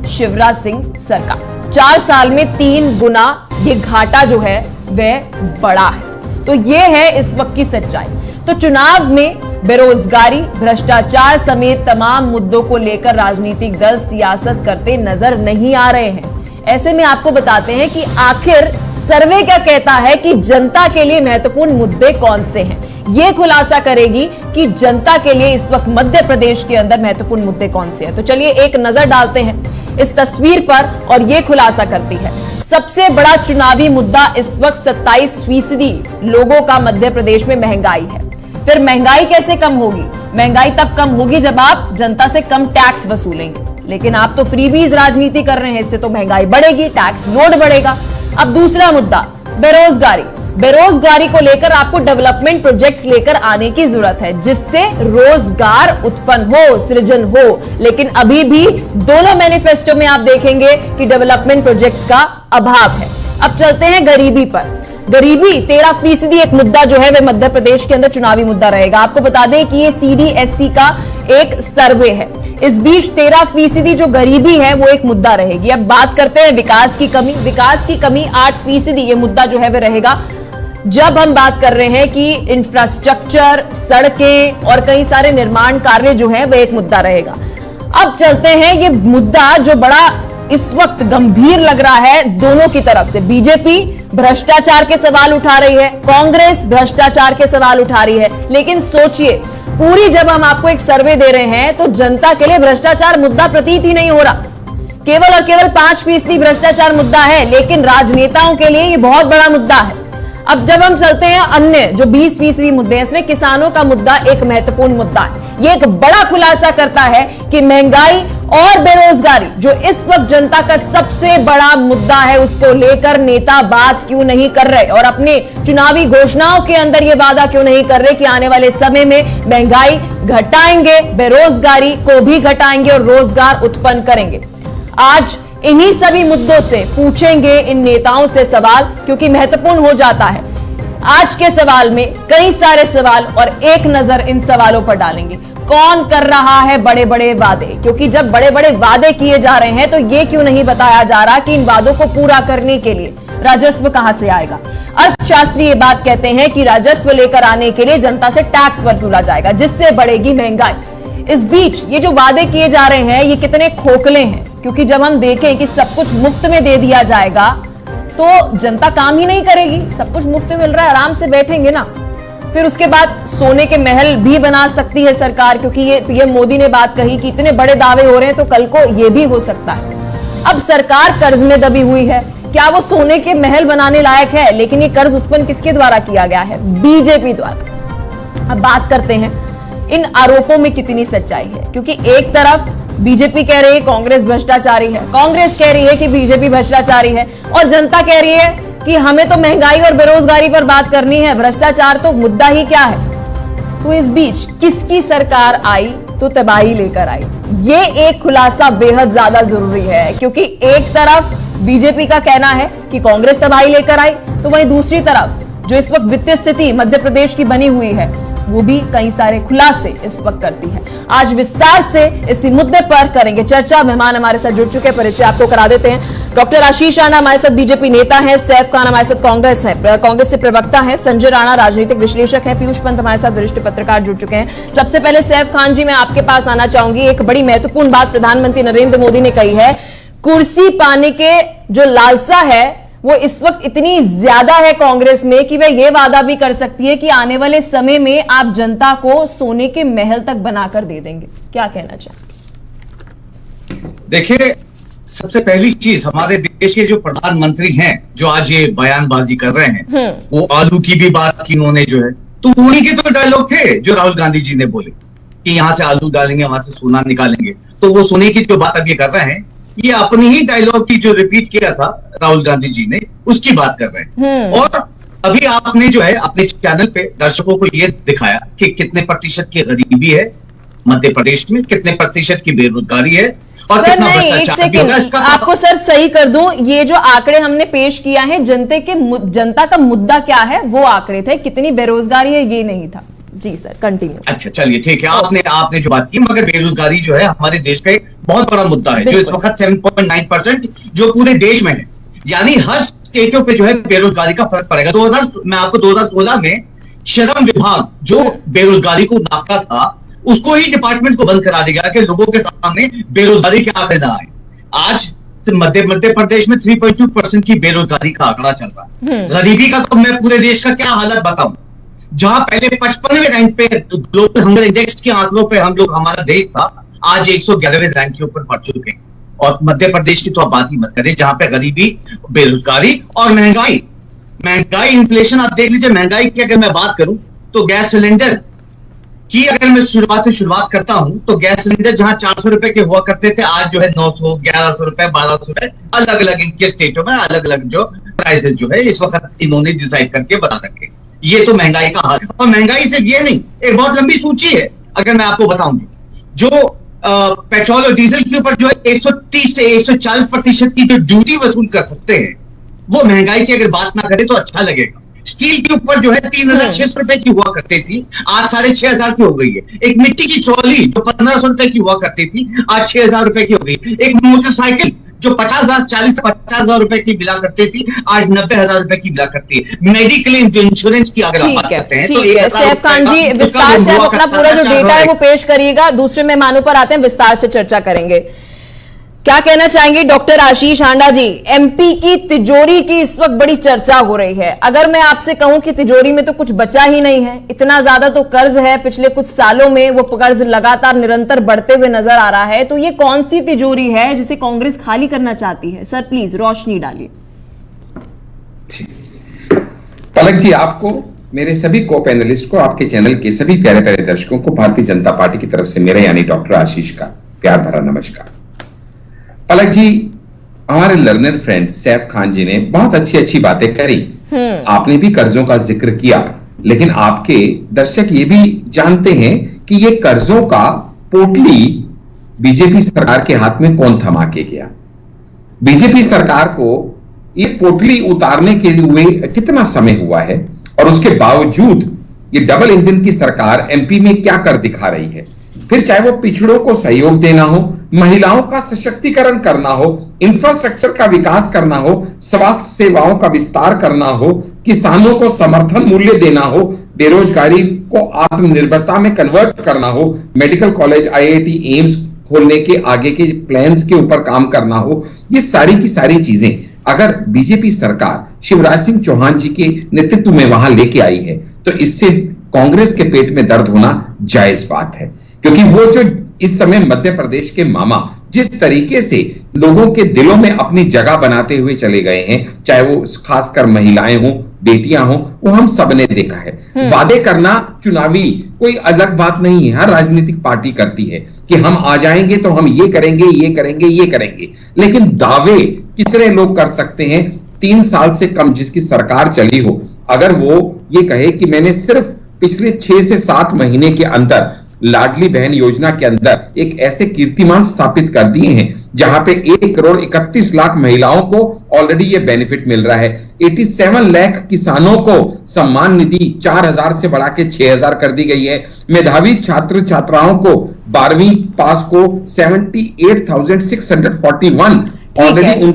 शिवराज सिंह सरकार। 4 साल में 3 गुना ये घाटा जो है वह बढ़ा है। तो ये है इस वक्त की सच्चाई। तो चुनाव में बेरोजगारी, भ्रष्टाचार समेत तमाम मुद्दों को लेकर राजनीतिक दल सियासत करते नजर नहीं आ रहे हैं। ऐसे में आपको बताते हैं कि आखिर सर्वे क्या कहता है कि जनता के लिए महत्वपूर्ण मुद्दे कौन से हैं। यह खुलासा करेगी कि जनता के लिए इस वक्त मध्य प्रदेश के अंदर महत्वपूर्ण मुद्दे कौन से हैं। तो चलिए एक नजर डालते हैं इस तस्वीर पर, और यह खुलासा करती है सबसे बड़ा चुनावी मुद्दा इस वक्त 27% लोगों का मध्य प्रदेश में महंगाई है। फिर महंगाई कैसे कम होगी? महंगाई तब कम होगी जब आप जनता से कम टैक्स वसूलेंगे, लेकिन आप तो फ्रीबीज राजनीति कर रहे हैं, इससे तो महंगाई बढ़ेगी, टैक्स लोड बढ़ेगा। अब दूसरा मुद्दा बेरोजगारी। बेरोजगारी को लेकर आपको डेवलपमेंट प्रोजेक्ट्स लेकर आने की जरूरत है, जिससे रोजगार उत्पन्न हो, सृजन हो। लेकिन अभी भी दोनों मैनिफेस्टो में आप देखेंगे कि डेवलपमेंट प्रोजेक्ट्स का अभाव है। अब चलते हैं गरीबी पर। गरीबी 13% एक मुद्दा जो है वह मध्य प्रदेश के अंदर चुनावी मुद्दा रहेगा। आपको बता दें कि ये CDSC का एक सर्वे है। इस बीच 13% जो गरीबी है वो एक मुद्दा रहेगी। अब बात करते हैं विकास की कमी। विकास की कमी 8% ये मुद्दा जो है वह रहेगा। जब हम बात कर रहे हैं कि इंफ्रास्ट्रक्चर, सड़कें और कई सारे निर्माण कार्य जो है वह एक मुद्दा रहेगा। अब चलते हैं ये मुद्दा जो बड़ा इस वक्त गंभीर लग रहा है दोनों की तरफ से। बीजेपी भ्रष्टाचार के सवाल उठा रही है, कांग्रेस भ्रष्टाचार के सवाल उठा रही है। लेकिन सोचिए, पूरी जब हम आपको एक सर्वे दे रहे हैं तो जनता के लिए भ्रष्टाचार मुद्दा प्रतीत ही नहीं हो रहा। केवल और केवल 5% भ्रष्टाचार मुद्दा है, लेकिन राजनेताओं के लिए ये बहुत बड़ा मुद्दा है। अब जब हम चलते हैं अन्य जो 20% मुद्दे हैं, इसमें किसानों का मुद्दा एक महत्वपूर्ण मुद्दा है। ये एक बड़ा खुलासा करता है कि महंगाई और बेरोजगारी जो इस वक्त जनता का सबसे बड़ा मुद्दा है, उसको लेकर नेता बात क्यों नहीं कर रहे, और अपने चुनावी घोषणाओं के अंदर ये वादा क्यों नहीं कर रहे कि आने वाले समय में महंगाई घटाएंगे, बेरोजगारी को भी घटाएंगे और रोजगार उत्पन्न करेंगे। आज इन्हीं सभी मुद्दों से पूछेंगे इन नेताओं से सवाल, क्योंकि महत्वपूर्ण हो जाता है। आज के सवाल में कई सारे सवाल, और एक नजर इन सवालों पर डालेंगे। कौन कर रहा है बड़े बड़े वादे? क्योंकि जब बड़े बड़े वादे किए जा रहे हैं तो यह क्यों नहीं बताया जा रहा कि इन वादों को पूरा करने के लिए राजस्व कहां से आएगा? अर्थशास्त्री ये बात कहते हैं कि राजस्व लेकर आने के लिए जनता से टैक्स वसूला जाएगा, जिससे बढ़ेगी महंगाई। इस बीच ये जो वादे किए जा रहे हैं ये कितने खोखले हैं, क्योंकि जब हम देखें कि सब कुछ मुफ्त में दे दिया जाएगा तो जनता काम ही नहीं करेगी। सब कुछ मुफ्त में मिल रहा है, आराम से बैठेंगे ना। फिर उसके बाद सोने के महल भी बना सकती है सरकार, क्योंकि ये मोदी ने बात कही कि इतने बड़े दावे हो रहे हैं तो कल को ये भी हो सकता है। अब सरकार कर्ज में दबी हुई है, क्या वो सोने के महल बनाने लायक है? लेकिन ये कर्ज उत्पन्न किसके द्वारा किया गया है? बीजेपी द्वारा। अब बात करते हैं इन आरोपों में कितनी सच्चाई है, क्योंकि एक तरफ बीजेपी कह रही है कांग्रेस भ्रष्टाचारी है, कांग्रेस कह रही है कि बीजेपी भ्रष्टाचारी है, और जनता कह रही है कि हमें तो महंगाई और बेरोजगारी पर बात करनी है, भ्रष्टाचार तो मुद्दा ही क्या है। तो इस बीच किसकी सरकार आई तो तबाही लेकर आई, ये एक खुलासा बेहद ज्यादा जरूरी है, क्योंकि एक तरफ बीजेपी का कहना है कि कांग्रेस तबाही लेकर आई, तो वहीं दूसरी तरफ जो इस वक्त वित्तीय स्थिति मध्य प्रदेश की बनी हुई है वो भी कई सारे खुलासे इस वक्त करती है। आज विस्तार से इसी मुद्दे पर करेंगे चर्चा। मेहमान हमारे साथ जुड़ चुके हैं, परिचय आपको करा देते हैं। डॉक्टर आशीष राणा हमारे साथ बीजेपी नेता हैं, सैफ खान हमारे साथ कांग्रेस से प्रवक्ता हैं, संजय राणा राजनीतिक विश्लेषक हैं, पीयूष पंत हमारे साथ वरिष्ठ पत्रकार जुड़ चुके हैं। सबसे पहले सैफ खान जी, मैं आपके पास आना चाहूंगी। एक बड़ी महत्वपूर्ण बात प्रधानमंत्री नरेंद्र मोदी ने कही है, कुर्सी पाने के जो लालसा है वो इस वक्त इतनी ज्यादा है कांग्रेस में कि वह यह वादा भी कर सकती है कि आने वाले समय में आप जनता को सोने के महल तक बनाकर दे देंगे। क्या कहना चाहेंगे?
देखिए, सबसे पहली चीज, हमारे देश के जो प्रधानमंत्री हैं जो आज ये बयानबाजी कर रहे हैं, वो आलू की भी बात की उन्होंने जो है, तो उन्हीं के तो डायलॉग थे जो राहुल गांधी जी ने बोले कि यहां से आलू डालेंगे, वहां से सोना निकालेंगे। तो वो सोने की जो बात अब ये कर रहे हैं, ये अपनी ही डायलॉग की जो रिपीट किया था राहुल गांधी जी ने, उसकी बात कर रहे हैं। और अभी आपने जो है अपने चैनल पे दर्शकों को ये दिखाया कि कितने प्रतिशत की गरीबी है मध्य प्रदेश में, कितने प्रतिशत की बेरोजगारी है और
सर,
कितना
नहीं, एक
भ्रष्टाचार भी है।
सेकंड आपको सर सही कर दूं, ये जो आंकड़े हमने पेश किया है, जनता का मुद्दा क्या है वो आंकड़े थे, कितनी बेरोजगारी है ये नहीं था। जी सर, कंटिन्यू।
अच्छा, चलिए ठीक है, आपने जो बात की, मगर बेरोजगारी जो है हमारे देश का बहुत बड़ा मुद्दा है, जो इस वक्त 7.9% जो पूरे देश में है, यानी हर स्टेटों पे जो है बेरोजगारी का फर्क पड़ेगा। मैं आपको 2016 में श्रम विभाग जो बेरोजगारी को नापता था, उसको ही डिपार्टमेंट को बंद करा दिया कि लोगों के सामने बेरोजगारी के आंकड़े ना आए। आज मध्य प्रदेश में 3.2% की बेरोजगारी का आंकड़ा चल रहा है। गरीबी का तो मैं पूरे देश का क्या हालत बताऊं, जहां पहले 55वें रैंक पे ग्लोबल हंगर इंडेक्स के आंकड़ों पे हमारा देश था, आज 111वें रैंक के ऊपर पड़ चुके हैं। और मध्य प्रदेश की तो आप बात ही मत करें, जहां पे गरीबी, बेरोजगारी और महंगाई इन्फ्लेशन आप देख लीजिए। महंगाई की अगर मैं बात करूं तो गैस सिलेंडर की अगर मैं शुरुआत करता हूं तो गैस सिलेंडर जहां 400 रुपए के हुआ करते थे, आज जो है 900, 1100 रुपए, 1200 रुपए, अलग अलग इनके स्टेटों में अलग अलग जो प्राइसेस जो है इस वक्त इन्होंने डिसाइड करके बता रखे। ये तो महंगाई का हाल। और महंगाई सिर्फ ये नहीं, एक बहुत लंबी सूची है। अगर मैं आपको बताऊं, जो पेट्रोल और डीजल के ऊपर जो है 130 से 140% की जो ड्यूटी वसूल कर सकते हैं, वो महंगाई की अगर बात ना करें तो अच्छा लगेगा। स्टील के ऊपर जो है 3,600 रुपए की हुआ करती थी, आज 6,500 की हो गई है। एक मिट्टी की ट्रॉली जो 1,500 रुपए की हुआ करती थी, आज 6,000 रुपए की हो गई। एक मोटरसाइकिल जो 40,000 से 50,000 रुपए की मिला करती थी, आज 90,000 रुपए की मिला करती है। मेडिक्लेम जो इंश्योरेंस की अगर आप बात करते हैं तो
सैफ खान जी, विस्तार से आप अपना पूरा जो डेटा है वो पेश करिएगा, दूसरे मेहमानों पर आते हैं, विस्तार से चर्चा करेंगे। क्या कहना चाहेंगे डॉक्टर आशीष राणा जी? एमपी की तिजोरी की इस वक्त बड़ी चर्चा हो रही है। अगर मैं आपसे कहूं कि तिजोरी में तो कुछ बचा ही नहीं है, इतना ज्यादा तो कर्ज है, पिछले कुछ सालों में वो कर्ज लगातार निरंतर बढ़ते हुए नजर आ रहा है, तो ये कौन सी तिजोरी है जिसे कांग्रेस खाली करना चाहती है? सर प्लीज रोशनी डालिए।
पलक जी, आपको, मेरे सभी को पैनलिस्ट को, आपके चैनल के सभी प्यारे प्यारे दर्शकों को भारतीय जनता पार्टी की तरफ से मेरा यानी डॉक्टर आशीष का प्यार भरा नमस्कार। पलक जी, हमारे लर्नर फ्रेंड सैफ खान जी ने बहुत अच्छी बातें करी। आपने भी कर्जों का जिक्र किया, लेकिन आपके दर्शक ये भी जानते हैं कि ये कर्जों का पोटली बीजेपी सरकार के हाथ में कौन थमा के गया। बीजेपी सरकार को ये पोटली उतारने के लिए कितना समय हुआ है, और उसके बावजूद ये डबल इंजन की सरकार एमपी में क्या कर दिखा रही है। फिर चाहे वो पिछड़ों को सहयोग देना हो, महिलाओं का सशक्तिकरण करना हो, इंफ्रास्ट्रक्चर का विकास करना हो, स्वास्थ्य सेवाओं का विस्तार करना हो, किसानों को समर्थन मूल्य देना हो, बेरोजगारी को आत्मनिर्भरता में कन्वर्ट करना हो, मेडिकल कॉलेज, आईआईटी, एम्स खोलने के आगे के प्लान्स के ऊपर काम करना हो, ये सारी की सारी चीजें अगर बीजेपी सरकार शिवराज सिंह चौहान जी के नेतृत्व में वहां लेके आई है, तो इससे कांग्रेस के पेट में दर्द होना जायज बात है। क्योंकि वो जो इस समय मध्य प्रदेश के मामा जिस तरीके से लोगों के दिलों में अपनी जगह बनाते हुए चले गए हैं, चाहे वो खासकर महिलाएं हों, बेटियां हों, वो हम सबने देखा है। वादे करना चुनावी कोई अलग बात नहीं है, हर राजनीतिक पार्टी करती है कि हम आ जाएंगे तो हम ये करेंगे, ये करेंगे, ये करेंगे, लेकिन दावे कितने लोग कर सकते हैं? 3 साल से कम जिसकी सरकार चली हो, अगर वो ये कहे कि मैंने सिर्फ पिछले 6 से 7 महीने के अंदर लाडली बहन योजना के अंदर एक ऐसे कीर्तिमान स्थापित कर दिए हैं जहां पे 1,31,00,000 महिलाओं को ऑलरेडी ये बेनिफिट मिल रहा है। 87 लाख किसानों को सम्मान निधि 4,000 से बढ़ा के 6,000 कर दी गई है। मेधावी छात्र छात्राओं को 12वीं पास को 78,641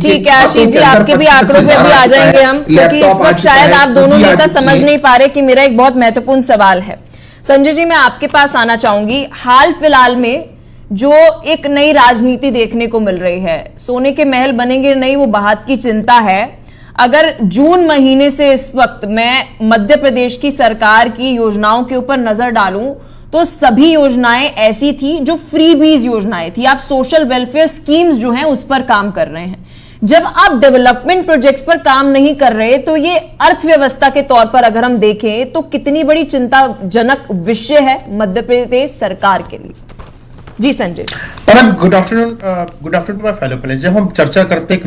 ठीक है आशीष जी, आपके भी आंकड़ों पे अभी आ जाएंगे हम, क्योंकि इस वक्त शायद आप दोनों नेता समझ नहीं पा रहे कि मेरा एक बहुत महत्वपूर्ण सवाल है। संजय जी, मैं आपके पास आना चाहूंगी। हाल फिलहाल में जो एक नई राजनीति देखने को मिल रही है, सोने के महल बनेंगे नहीं, वो बात की चिंता है। अगर जून महीने से इस वक्त मैं मध्य प्रदेश की सरकार की योजनाओं के ऊपर नजर डालूं तो सभी योजनाएं ऐसी थी जो फ्रीबीज योजनाएं थी। आप सोशल वेलफेयर स्कीम्स जो हैं उस पर काम कर रहे हैं। जब आप डेवलपमेंट प्रोजेक्ट्स पर काम नहीं कर रहे तो ये अर्थव्यवस्था के तौर पर अगर हम देखें तो कितनी बड़ी चिंताजनक विषय है मध्य प्रदेश सरकार के लिए। जी Sanjay.
Good afternoon to my fellow panelist. जब हम चर्चा करते हैं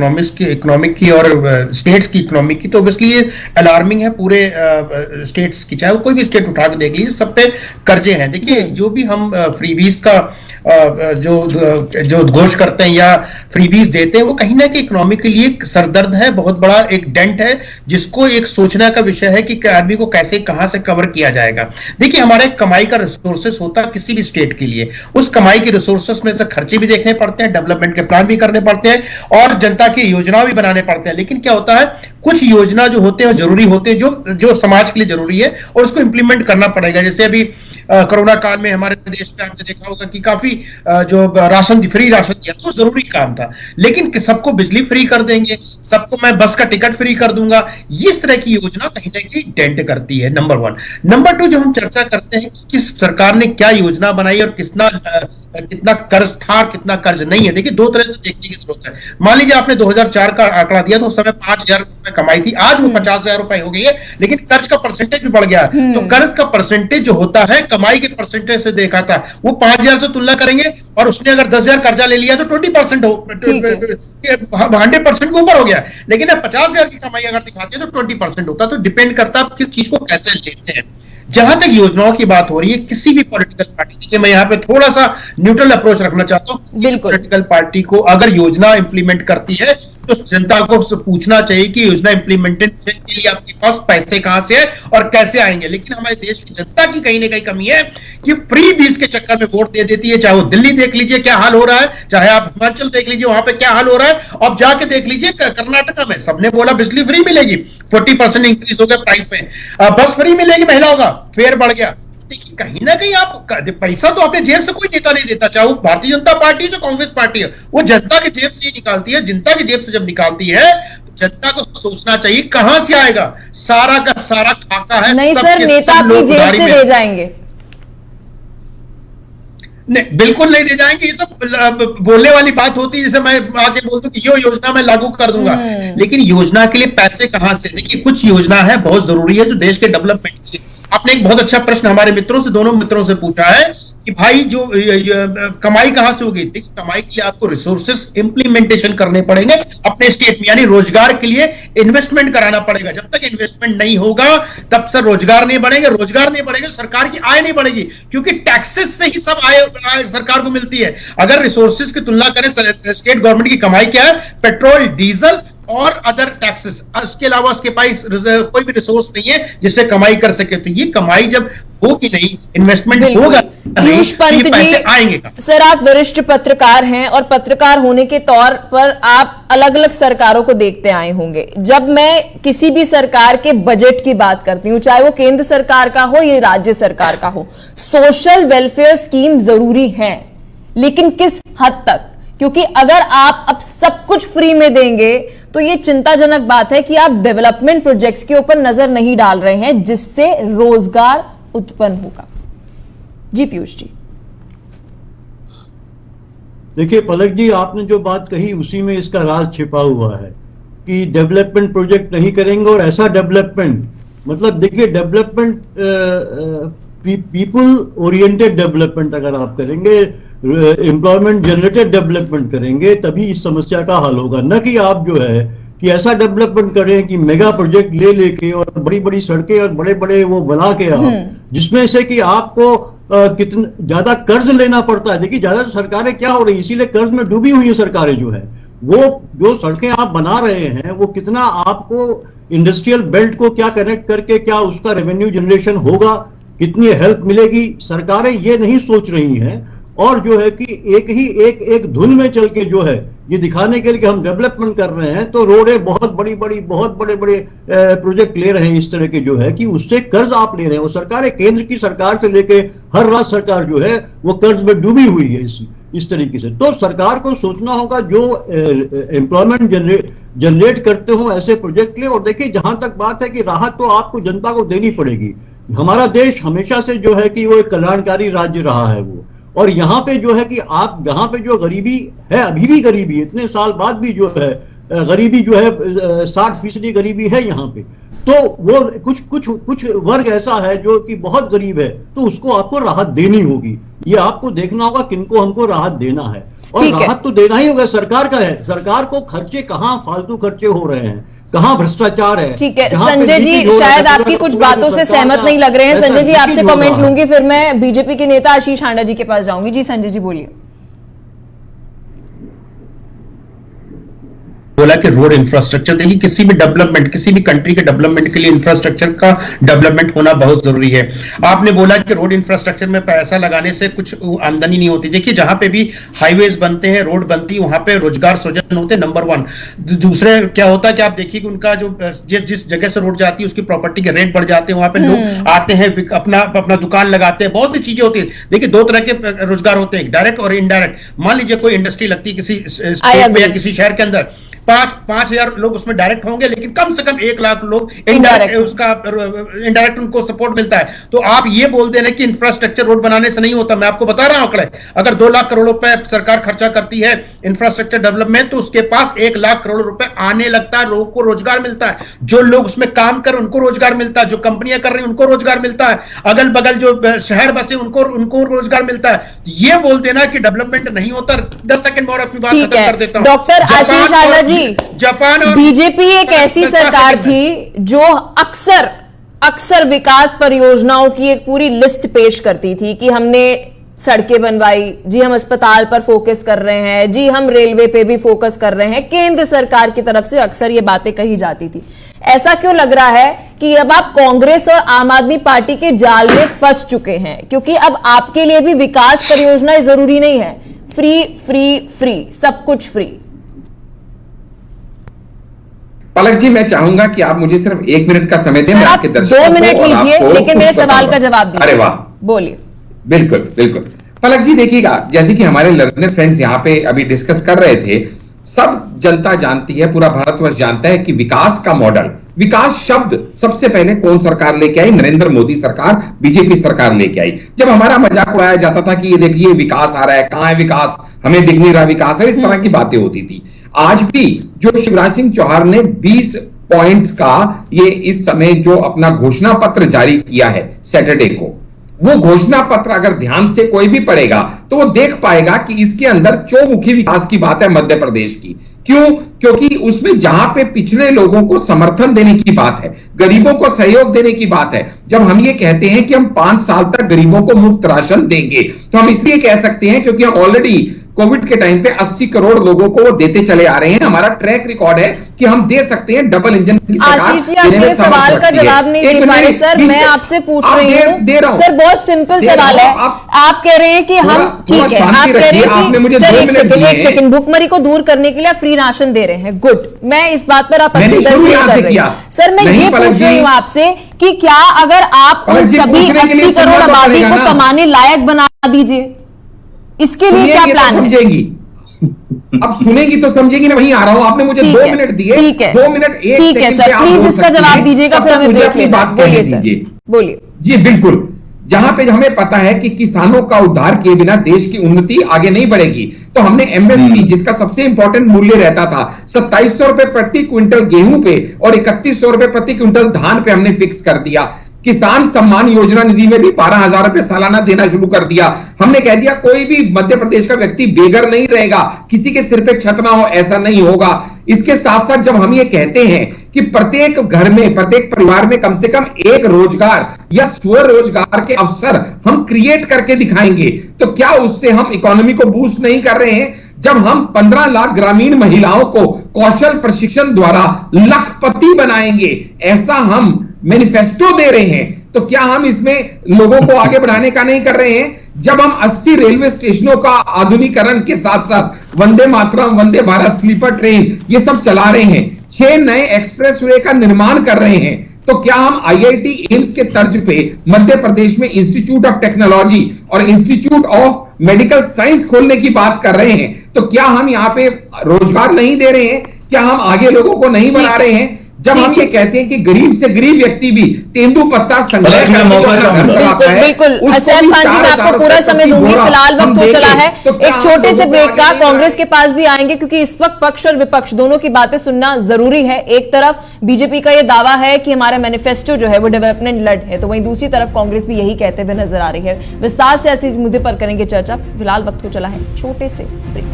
इकोनॉमिक की और स्टेट्स की इकोनॉमी की, तो ऑब्वियसली ये अलार्मिंग है पूरे स्टेट्स की, चाहे वो कोई भी स्टेट उठा के देख लीजिए, सब पे कर्जे हैं। देखिए, जो भी हम फ्रीबीज का जो घोष करते हैं या फ्रीबीज देते हैं, वो कहीं ना कहीं इकोनॉमी के लिए एक सरदर्द है, बहुत बड़ा एक डेंट है, जिसको एक सोचने का विषय है कि आदमी को कैसे कहां से कवर किया जाएगा। देखिए, हमारे कमाई का रिसोर्सेस होता है किसी भी स्टेट के लिए, उस कमाई के रिसोर्सेस में से खर्चे भी देखने पड़ते हैं, डेवलपमेंट के प्लान भी करने पड़ते हैं और जनता की योजना भी बनाने पड़ते हैं। लेकिन क्या होता है, कुछ योजना जो होते हैं जरूरी होते हैं, जो समाज के लिए जरूरी है और उसको इंप्लीमेंट करना पड़ेगा। जैसे अभी कोरोना काल में हमारे देश में आपने देखा होगा कि काफी जो फ्री राशन दिया, तो जरूरी काम था। लेकिन सबको बिजली फ्री कर देंगे, सबको मैं बस का टिकट फ्री कर दूंगा, इस तरह की योजना कहीं ना कहीं डेंट करती है, नंबर 1। नंबर 2, जब हम चर्चा करते हैं कि किस सरकार ने क्या योजना बनाई और कितना कर्ज था, कितना कर्ज नहीं है, देखिए 2 तरह से देखने की जरूरत है। मान लीजिए आपने 2004 का आंकड़ा दिया तो उस समय 5,000 रुपए कमाई थी, आज वो 50,000 रुपए हो गई है, लेकिन कर्ज का परसेंटेज भी बढ़ गया है। तो कर्ज का परसेंटेज जो होता है कमाई के परसेंटेज से देखा था, वो 5,000 से तुलना करेंगे और उसने अगर 10,000 कर्जा ले लिया तो 20% 100% के ऊपर हो गया। लेकिन 50,000 की कमाई अगर दिखाते हैं तो 20% होता। तो डिपेंड करता है आप किस चीज को कैसे लेते हैं। जहां तक योजनाओं की बात हो रही है, किसी भी पॉलिटिकल पार्टी, देखिए मैं यहां पे थोड़ा सा न्यूट्रल अप्रोच रखना चाहता हूं, किसी भी पॉलिटिकल पार्टी को अगर योजना इंप्लीमेंट करती है तो जनता को पूछना चाहिए कि योजना इंप्लीमेंटेशन के लिए आपके पास पैसे कहां से है और कैसे आएंगे। लेकिन हमारे देश की जनता की कहीं ना कहीं कमी है कि फ्री बीज के चक्कर में वोट दे देती है। चाहे वो दिल्ली देख लीजिए क्या हाल हो रहा है, चाहे आप हिमाचल देख लीजिए वहां पे क्या हाल हो रहा है, अब जाके देख लीजिए कर्नाटका में सबने बोला बिजली फ्री मिलेगी, 40% इंक्रीज हो गया प्राइस में, बस फ्री मिलेगी महिलाओं का, फेयर बढ़ गया। देखिए, कहीं ना कहीं आप पैसा तो अपने जेब से कोई नेता नहीं देता, चाहे वो भारतीय जनता पार्टी है, जो कांग्रेस पार्टी है, वो जनता की जेब से ही निकालती है। जनता की जेब से जब निकालती है तो जनता को सोचना चाहिए कहां से आएगा, सारा का सारा खाका है।
नहीं सर, नेता अपनी जेब से दे जाएंगे?
नहीं, बिल्कुल नहीं दे जाएंगे। ये तो बोलने वाली बात होती है, जैसे मैं आके बोल दूं कि ये योजना मैं लागू कर दूंगा, लेकिन योजना के लिए पैसे कहां से? देखिए, कुछ योजना है बहुत जरूरी है जो देश के डेवलपमेंट के लिए। आपने एक बहुत अच्छा प्रश्न हमारे मित्रों से, दोनों मित्रों से पूछा है कि भाई जो कमाई कहां से होगी। देखिए, कमाई के लिए आपको रिसोर्सेस इंप्लीमेंटेशन करने पड़ेंगे अपने स्टेट में, यानी रोजगार के लिए इन्वेस्टमेंट कराना पड़ेगा। जब तक इन्वेस्टमेंट नहीं होगा तब तक रोजगार नहीं बढ़ेंगे, रोजगार नहीं बढ़ेगा, सरकार की आय नहीं बढ़ेगी, क्योंकि टैक्सेस से ही सब आय सरकार को मिलती है। अगर रिसोर्सेस की तुलना करें, स्टेट गवर्नमेंट की कमाई क्या है, पेट्रोल, डीजल और अदर टैक्सेस, इसके अलावा उसके पास कोई भी रिसोर्स नहीं है जिससे कमाई कर सके। तो ये कमाई जब होगी नहीं, इन्वेस्टमेंट होगा नहीं, तो ये पैसे आएंगे कहां?
सर, आप वरिष्ठ पत्रकार हैं और पत्रकार होने के तौर पर आप अलग अलग सरकारों को देखते आए होंगे। जब मैं किसी भी सरकार के बजट की बात करती हूं, चाहे वो केंद्र सरकार का हो या राज्य सरकार का हो, सोशल वेलफेयर स्कीम जरूरी है, लेकिन किस हद तक? क्योंकि अगर आप अब सब कुछ फ्री में देंगे तो ये चिंताजनक बात है कि आप डेवलपमेंट प्रोजेक्ट्स के ऊपर नजर नहीं डाल रहे हैं जिससे रोजगार उत्पन्न होगा। जी पीयूष जी।
देखिए पलक जी, आपने जो बात कही उसी में इसका राज छिपा हुआ है कि डेवलपमेंट प्रोजेक्ट नहीं करेंगे, और ऐसा डेवलपमेंट, मतलब देखिए डेवलपमेंट पीपल ओरिएंटेड डेवलपमेंट अगर आप करेंगे, एम्प्लॉयमेंट जनरेटेड डेवलपमेंट करेंगे, तभी इस समस्या का हल होगा। न कि आप जो है कि ऐसा डेवलपमेंट करें कि मेगा प्रोजेक्ट ले लेके और बड़ी बड़ी सड़कें और बड़े बड़े वो बना के आप, जिसमें से कि आपको कितना ज्यादा कर्ज लेना पड़ता है। देखिए ज्यादा सरकारें क्या हो रही है, इसीलिए कर्ज में डूबी हुई है सरकारें जो है। वो जो सड़कें आप बना रहे हैं वो कितना आपको इंडस्ट्रियल बेल्ट को क्या कनेक्ट करके क्या उसका रेवेन्यू जनरेशन होगा, कितनी हेल्प मिलेगी, सरकारें ये नहीं सोच रही हैं। और जो है कि एक धुन में चल के जो है ये दिखाने के लिए कि हम डेवलपमेंट कर रहे हैं, तो रोडें बहुत बड़ी बहुत बड़े प्रोजेक्ट ले रहे हैं इस तरह के जो है कि उससे कर्ज आप ले रहे हैं। वो सरकारें केंद्र की सरकार से लेके हर राज्य सरकार जो है वो कर्ज में डूबी हुई है इस तरीके से। तो सरकार को सोचना होगा जो एम्प्लॉयमेंट जनरेट करते हो ऐसे प्रोजेक्ट ले। और देखिए जहां तक बात है कि राहत तो आपको जनता को देनी पड़ेगी। हमारा देश हमेशा से जो है कि वो एक कल्याणकारी राज्य रहा है वो, और यहाँ पे जो है कि आप यहाँ पे जो गरीबी है, अभी भी गरीबी इतने साल बाद भी जो है गरीबी जो है 60% गरीबी है यहाँ पे। तो वो कुछ वर्ग ऐसा है जो कि बहुत गरीब है, तो उसको आपको राहत देनी होगी। ये आपको देखना होगा किनको हमको राहत देना है, और राहत तो देना ही होगा, सरकार का है। सरकार को खर्चे कहाँ फालतू खर्चे हो रहे हैं, कहाँ भ्रष्टाचार है।
ठीक है संजय जी, शायद आपकी कुछ बातों से सहमत नहीं लग रहे हैं। संजय जी आपसे कमेंट लूंगी, फिर मैं बीजेपी के नेता आशीष हांडा जी के पास जाऊंगी। जी संजय जी बोलिए।
बोला कि रोड इंफ्रास्ट्रक्चर, देखिए किसी भी डेवलपमेंट, किसी भी कंट्री के डेवलपमेंट के लिए इंफ्रास्ट्रक्चर का डेवलपमेंट होना बहुत जरूरी है। आपने बोला कि रोड इंफ्रास्ट्रक्चर में पैसा लगाने से कुछ आमदनी नहीं होती। देखिए जहां पे भी हाईवेज बनते हैं, रोड बनती है, वहां पे रोजगार सृजन होते हैं, नंबर 1। दूसरे क्या होता है कि आप देखिए कि उनका जो जिस जगह से रोड जाती है उसकी प्रॉपर्टी के रेट बढ़ जाते हैं, वहां पे लोग आते हैं, अपना दुकान लगाते हैं, बहुत सी चीजें होती है। देखिए 2 तरह के रोजगार होते हैं, डायरेक्ट और इनडायरेक्ट। मान लीजिए कोई इंडस्ट्री लगती है किसी स्टेट में या किसी शहर के अंदर, 5,000 लोग उसमें डायरेक्ट होंगे, लेकिन कम से कम 1 लाख लोग इनडायरेक्ट उनको सपोर्ट मिलता है। तो आप ये बोल दे रहे कि इंफ्रास्ट्रक्चर रोड बनाने से नहीं होता। मैं आपको बता रहा हूं आंकड़े, अगर 2 लाख करोड़ रुपए सरकार खर्चा करती है इंफ्रास्ट्रक्चर डेवलपमेंट, तो उसके पास 1 लाख करोड़ रुपए आने लगता है, लोगों को रोजगार मिलता है। जो लोग उसमें काम कर उनको रोजगार मिलता है, जो कंपनियां कर रही हैं उनको रोजगार मिलता है, अगल बगल जो शहर बसे उनको रोजगार मिलता है। ये बोल देना कि डेवलपमेंट नहीं होता। 10 सेकंड और अपनी बात खत्म कर देता हूं।
डॉक्टर आशीष हांडा जी,
जापान
बीजेपी एक ऐसी सरकार थी जो अक्सर विकास परियोजनाओं की एक पूरी लिस्ट पेश करती थी कि हमने सड़कें बनवाई, जी हम अस्पताल पर फोकस कर रहे हैं, जी हम रेलवे पे भी फोकस कर रहे हैं। केंद्र सरकार की तरफ से अक्सर ये बातें कही जाती थी। ऐसा क्यों लग रहा है कि अब आप कांग्रेस और आम आदमी पार्टी के जाल में फंस चुके हैं? क्योंकि अब आपके लिए भी विकास परियोजनाएं जरूरी नहीं है, फ्री सब कुछ फ्री।
पलक जी, मैं चाहूंगा कि आप मुझे सिर्फ 1 मिनट का समय दें। मैं आपके दर्शकों
2 मिनट लीजिए, लेकिन मेरे सवाल का जवाब दीजिए।
अरे वाह,
बोलिए।
बिल्कुल बिल्कुल। पलक जी देखिएगा, जैसे कि हमारे लर्नर फ्रेंड्स यहां पे अभी डिस्कस कर रहे थे, सब जनता जानती है, पूरा भारतवर्ष जानता है कि विकास का मॉडल, विकास शब्द सबसे पहले कौन सरकार लेके आई? नरेंद्र मोदी सरकार, बीजेपी सरकार लेके आई। जब हमारा मजाक उड़ाया जाता था कि ये देखिए विकास आ रहा है, कहां है विकास, हमें दिख नहीं रहा विकास है, इस तरह की बातें होती थी। आज भी जो शिवराज सिंह चौहान ने 20 पॉइंट्स का ये इस समय जो अपना घोषणा पत्र जारी किया है सैटरडे को, वो घोषणा पत्र अगर ध्यान से कोई भी पढ़ेगा तो वो देख पाएगा कि इसके अंदर चौमुखी विकास की बात है मध्य प्रदेश की। क्यों? क्योंकि उसमें जहां पे पिछड़े लोगों को समर्थन देने की बात है, गरीबों को सहयोग देने की बात है। जब हम ये कहते हैं कि हम 5 साल तक गरीबों को मुफ्त राशन देंगे, तो हम इसलिए कह सकते हैं क्योंकि हम ऑलरेडी कोविड के टाइम पे 80 करोड़ लोगों को वो देते चले आ रहे हैं। हमारा ट्रैक रिकॉर्ड है कि हम दे सकते हैं, डबल इंजन की सरकार।
आशीष जी, आप मेरे सवाल का जवाब नहीं दे पा रहे सर। मैं आपसे पूछ रही हूँ सर, बहुत सिंपल सवाल है। आप कह रहे हैं कि हम, ठीक है, आप कह रहे हैं कि सर एक सेकंड, भुखमरी को दूर करने के लिए फ्री राशन दे रहे हैं, गुड। मैं इस बात पर आपत्ति दर्ज नहीं कर रही। सर मैं ये पूछ रही हूँ आपसे कि क्या अगर आप उन सभी 80 करोड़ आबादी को कमाने लायक बना दीजिए, इसके लिए क्या प्लान है?
समझेगी, अब सुनेगी तो समझेगी ना। वहीं आ रहा हूं, आपने मुझे 2 मिनट दिए, 2 मिनट 1
ठीक है सर, प्लीज इसका जवाब दीजिएगा, फिर हमें ब्रेक लेना है। बोलिए सर, बोलिए।
जी बिल्कुल, जहां पे हमें पता है कि किसानों का उद्धार किए बिना देश की उन्नति आगे नहीं बढ़ेगी, तो हमने एमएसपी, जिसका सबसे इंपॉर्टेंट मूल्य रहता था 2700 रुपए प्रति क्विंटल गेहूं पे और 3100 रुपए प्रति क्विंटल धान पे हमने फिक्स कर दिया। किसान सम्मान योजना निधि में भी 12,000 रुपए सालाना देना शुरू कर दिया। हमने कह दिया कोई भी मध्य प्रदेश का व्यक्ति बेघर नहीं रहेगा, किसी के सिर पे छत ना हो, ऐसा नहीं होगा। इसके साथ साथ जब हम ये कहते हैं कि प्रत्येक घर में, प्रत्येक परिवार में कम से कम एक रोजगार या स्वरोजगार के अवसर हम क्रिएट करके दिखाएंगे, तो क्या उससे हम इकोनॉमी को बूस्ट नहीं कर रहे हैं? जब हम 15 लाख ग्रामीण महिलाओं को कौशल प्रशिक्षण द्वारा लखपति बनाएंगे, ऐसा हम मैनिफेस्टो दे रहे हैं, तो क्या हम इसमें लोगों को आगे बढ़ाने का नहीं कर रहे हैं? जब हम 80 रेलवे स्टेशनों का आधुनिकीकरण के साथ साथ वंदे मातरम, वंदे भारत स्लीपर ट्रेन ये सब चला रहे हैं, 6 नए एक्सप्रेसवे का निर्माण कर रहे हैं, तो क्या हम IIT एम्स के तर्ज पे मध्य प्रदेश में इंस्टीट्यूट ऑफ टेक्नोलॉजी और इंस्टीट्यूट ऑफ मेडिकल साइंस खोलने की बात कर रहे हैं? तो क्या हम यहाँ पे रोजगार नहीं दे रहे हैं? क्या हम आगे लोगों को नहीं बढ़ा रहे हैं? जब हम ये कहते हैं कि गरीब से गरीब व्यक्ति भी तेंदुपत्ता संग्रह
बिल्कुल सैफ खान जी, मैं आपको पूरा समय दूंगी, फिलहाल वक्त हो चला है। एक छोटे से ब्रेक का, कांग्रेस के पास भी आएंगे क्योंकि इस वक्त पक्ष और विपक्ष दोनों की बातें सुनना जरूरी है। एक तरफ बीजेपी का यह दावा है कि हमारा मैनिफेस्टो जो है वो डेवलपमेंट लेड है, तो वहीं दूसरी तरफ कांग्रेस भी यही कहते हुए नजर आ रही है। विस्तार से ऐसे मुद्दे पर करेंगे चर्चा, फिलहाल वक्त हो चला है छोटे से ब्रेक।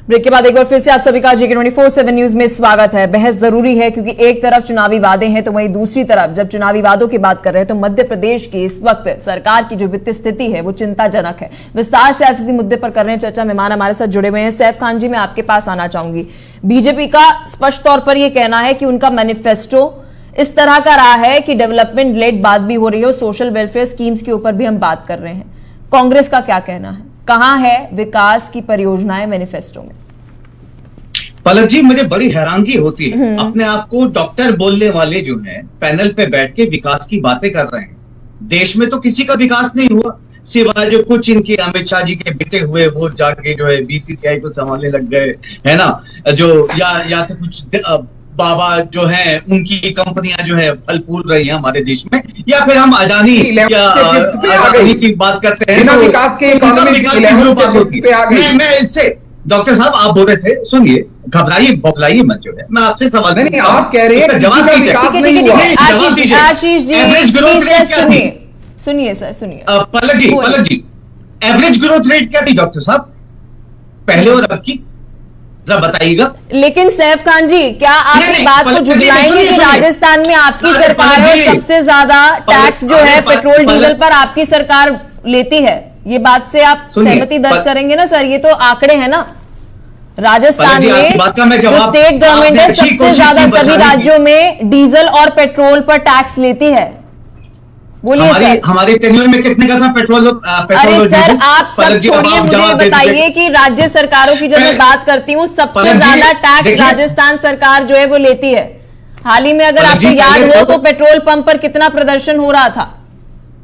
ब्रेक के बाद एक बार फिर से आप सभी का जीके 24/7 न्यूज में स्वागत है। बहस जरूरी है क्योंकि एक तरफ चुनावी वादे हैं तो वहीं दूसरी तरफ जब चुनावी वादों की बात कर रहे हैं तो मध्य प्रदेश की इस वक्त सरकार की जो वित्तीय स्थिति है वो चिंताजनक है। विस्तार से ऐसे मुद्दे पर कर रहे हैं चर्चा। मेहमान हमारे साथ जुड़े हुए हैं। सैफ खान जी, मैं आपके पास आना चाहूंगी। बीजेपी का स्पष्ट तौर पर यह कहना है कि उनका मैनिफेस्टो इस तरह का रहा है कि डेवलपमेंट लेड बात भी हो रही है और सोशल वेलफेयर स्कीम्स के ऊपर भी हम बात कर रहे हैं। कांग्रेस का क्या कहना है? कहां है विकास की परियोजनाएं मैनिफेस्टो में?
पलक जी, मुझे बड़ी हैरानगी होती है, अपने आप को डॉक्टर बोलने वाले जो हैं पैनल पे बैठ के विकास की बातें कर रहे हैं। देश में तो किसी का विकास नहीं हुआ सिवाय जो कुछ इनके अमित शाह जी के बेटे हुए, वो जाके जो है BCCI को संभालने लग गए, है ना, जो या तो कुछ बाबा जो हैं उनकी कंपनियां जो है फल फूल रही हैं हमारे देश में, या फिर हम अडानी की बात करते हैं तो विकास के मैं इससे डॉक्टर साहब आप बोल रहे थे, सुनिए, घबराइए बबलाइए मत जो है, मैं आपसे सवाल नहीं, आप कह रहे हैं जवाब दीजिए।
Ashish ji
average growth rate क्या थी?
सुनिए सर, सुनिए।
पलक जी एवरेज ग्रोथ रेट क्या थी डॉक्टर साहब पहले और अब की, जरा बताइएगा।
लेकिन सैफ खान जी, क्या आप इस बात को झुठलाएंगे कि राजस्थान में आपकी सरकार है, सबसे ज्यादा टैक्स जो है पेट्रोल डीजल पर आपकी सरकार लेती है? ये बात से आप सहमति दर्ज करेंगे ना सर? ये तो आंकड़े हैं ना। राजस्थान में जो स्टेट गवर्नमेंट है सबसे ज्यादा सभी राज्यों में डीजल और पेट्रोल पर टैक्स लेती है। बोलिए सर,
हमारे टेन्योर में कितने का था पेट्रोल?
अरे सर, आप सब छोड़िए, मुझे बताइए कि राज्य सरकारों की जब मैं बात करती हूँ सबसे ज्यादा टैक्स राजस्थान सरकार जो है वो लेती है। हाल ही में अगर आपको याद हो तो पेट्रोल पंप पर कितना प्रदर्शन हो रहा था?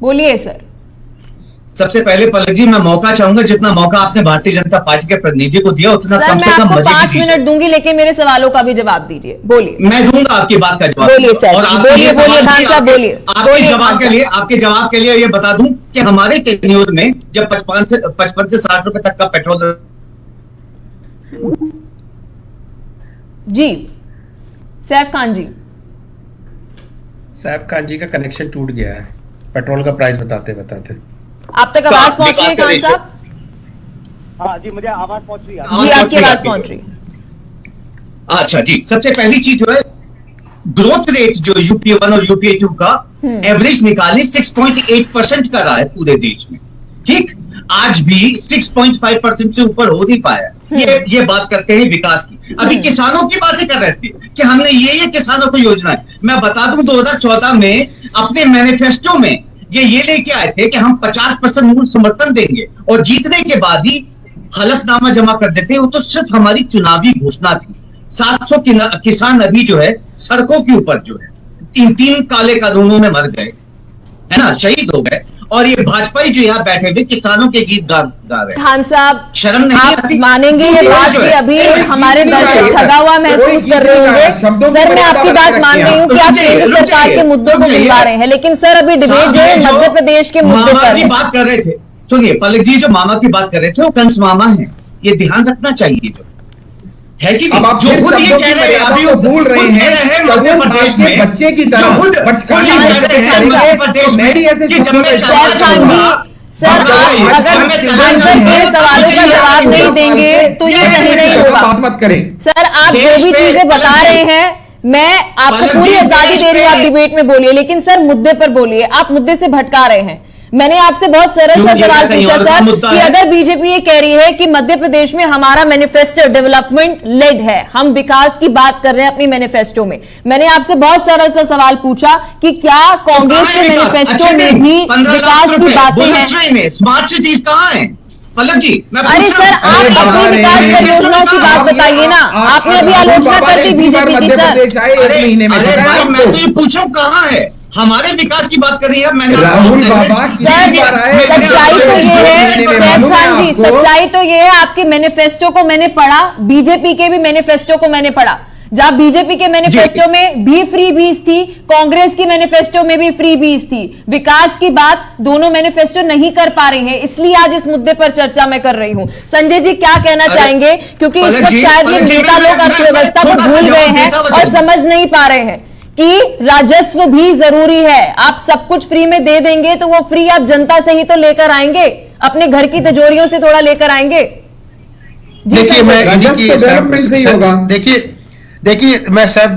बोलिए सर।
सबसे पहले पलक जी, मैं मौका चाहूंगा, जितना मौका आपने भारतीय जनता पार्टी के प्रतिनिधि को दिया उतना कम से कम
5 मिनट दूंगी, लेकिन मेरे सवालों का भी जवाब दीजिए। बोलिए।
मैं दूंगा आपकी बात का जवाब।
बोलिए सर, बोलिए खान साहब, बोलिए।
आपके जवाब के लिए ये बता दूं कि हमारे टेन्योर में जब 55 से 60 रुपए तक का पेट्रोल
जी सैफ खान जी,
सैफ खान जी का कनेक्शन टूट गया है पेट्रोल का प्राइस बताते बताते।
आप तक आवाज पहुंच रही है खान साहब?
हाँ जी, मुझे आवाज पहुंच रही है।
जी, आपकी आवाज पहुंच रही है।
अच्छा जी, सबसे पहली चीज जो है ग्रोथ रेट जो UPA 1 और UPA 2 का एवरेज निकाले 6.8% का रहा है पूरे देश में। ठीक, आज भी 6.5% से ऊपर हो नहीं पाया। ये बात करते हैं विकास की। अभी किसानों की बातें कर रहे थे कि हमने ये किसानों को योजना है। मैं बता दूं 2014 में अपने मैनिफेस्टो में ये लेके आए थे कि हम 50% मूल्य समर्थन देंगे और जीतने के बाद ही हलफनामा जमा कर देते। वो तो सिर्फ हमारी चुनावी घोषणा थी। 700 किसान अभी जो है सड़कों के ऊपर जो है 3 काले कानूनों में मर गए, है ना, शहीद हो गए, और ये भाजपाई जो यहाँ बैठे हुए किसानों के गीत गा रहे हैं।
खान साहब,
शर्म नहीं आती?
मानेंगे ये बात कि अभी हमारे दर्शक ठगा हुआ महसूस कर रहे होंगे। सर, मैं आपकी बात मान रही हूँ कि आप केंद्र सरकार के मुद्दों को गिनवा रहे हैं, लेकिन सर अभी डिबेट जो है मध्य प्रदेश के मुद्दे पर
बात कर रहे थे। सुनिए पलक जी, जो मामा की बात कर रहे थे वो कंस मामा है, ये ध्यान रखना चाहिए। जो है कि
अब आप
जो
फिर
खुद ये
शब्दों
कह
की
रहे हैं,
मर्यादा
अभी
को भूल रहे
खुद कह
हैं,
रहे हैं
तो
मध्य
वो
प्रदेश
आपके
में,
बच्चे की
जो
तरह
खुद
बचकाने
ये
की
कह रहे हैं
कोशिश
मध्य
करेंगे,
प्रदेश
तो मैं भी ऐसे
में कि जब मैं
शब्दों
चला
में
सैफ खान
जाऊंगा,
जी, सर आप अगर आंसर के सवालों का जवाब नहीं देंगे तो ये सही नहीं होगा।
बात मत करें।
सर आप जो
देश
भी
में
चीजें बता
पलक
रहे
जी,
हैं मैं आपको
पलक
पूरी
जी,
आजादी
देश
दे रही हूं, आप
में-
डिबेट में बोलिए, लेकिन सर मुद्दे पर बोलिए, आप मुद्दे से भटका रहे हैं। मैंने आपसे बहुत सरल सा सवाल पूछा सर कि अगर बीजेपी ये कह रही है कि मध्य प्रदेश में हमारा मैनिफेस्टो डेवलपमेंट लेड है, हम विकास की बात कर रहे हैं अपनी मैनिफेस्टो में, मैंने आपसे बहुत सरल सा सवाल पूछा कि क्या कांग्रेस के मैनिफेस्टो में भी विकास की बातें हैं?
स्मार्ट सिटीज कहाँ है पलक जी? मैं
अरे
पूछ
सर
रहा हूं।
आप अपनी विकास परियोजनाओं की बात बताइए ना, आपने अभी आलोचना कर दी बीजेपी की सर।
अरे भाई मैं तो ये पूछूं कहाँ है? हमारे विकास की बात कर रही है। मैंने
राहुल बाबा
सर सच्चाई तो ये है सैफ खान जी, सच्चाई तो ये है आपके मैनिफेस्टो को मैंने पढ़ा, बीजेपी के भी मैनिफेस्टो को मैंने पढ़ा, जहां बीजेपी के मैनिफेस्टो में भी फ्री बीज थी, कांग्रेस की मैनिफेस्टो में भी फ्री बीज थी। विकास की बात दोनों मैनिफेस्टो नहीं कर पा रही हैं, इसलिए आज इस मुद्दे पर चर्चा मैं कर रही हूं। संजय जी क्या कहना चाहेंगे, क्योंकि इस वक्त शायद ये नेता लोग अर्थव्यवस्था को भूल गए हैं और समझ नहीं पा रहे हैं कि राजस्व भी जरूरी है। आप सब कुछ फ्री में दे देंगे तो वो फ्री आप जनता से ही तो लेकर आएंगे, अपने घर की तिजोरियों से थोड़ा लेकर आएंगे।
देखिए मैं
डेवलपमेंट से ही होगा।
देखिए मैं सैफ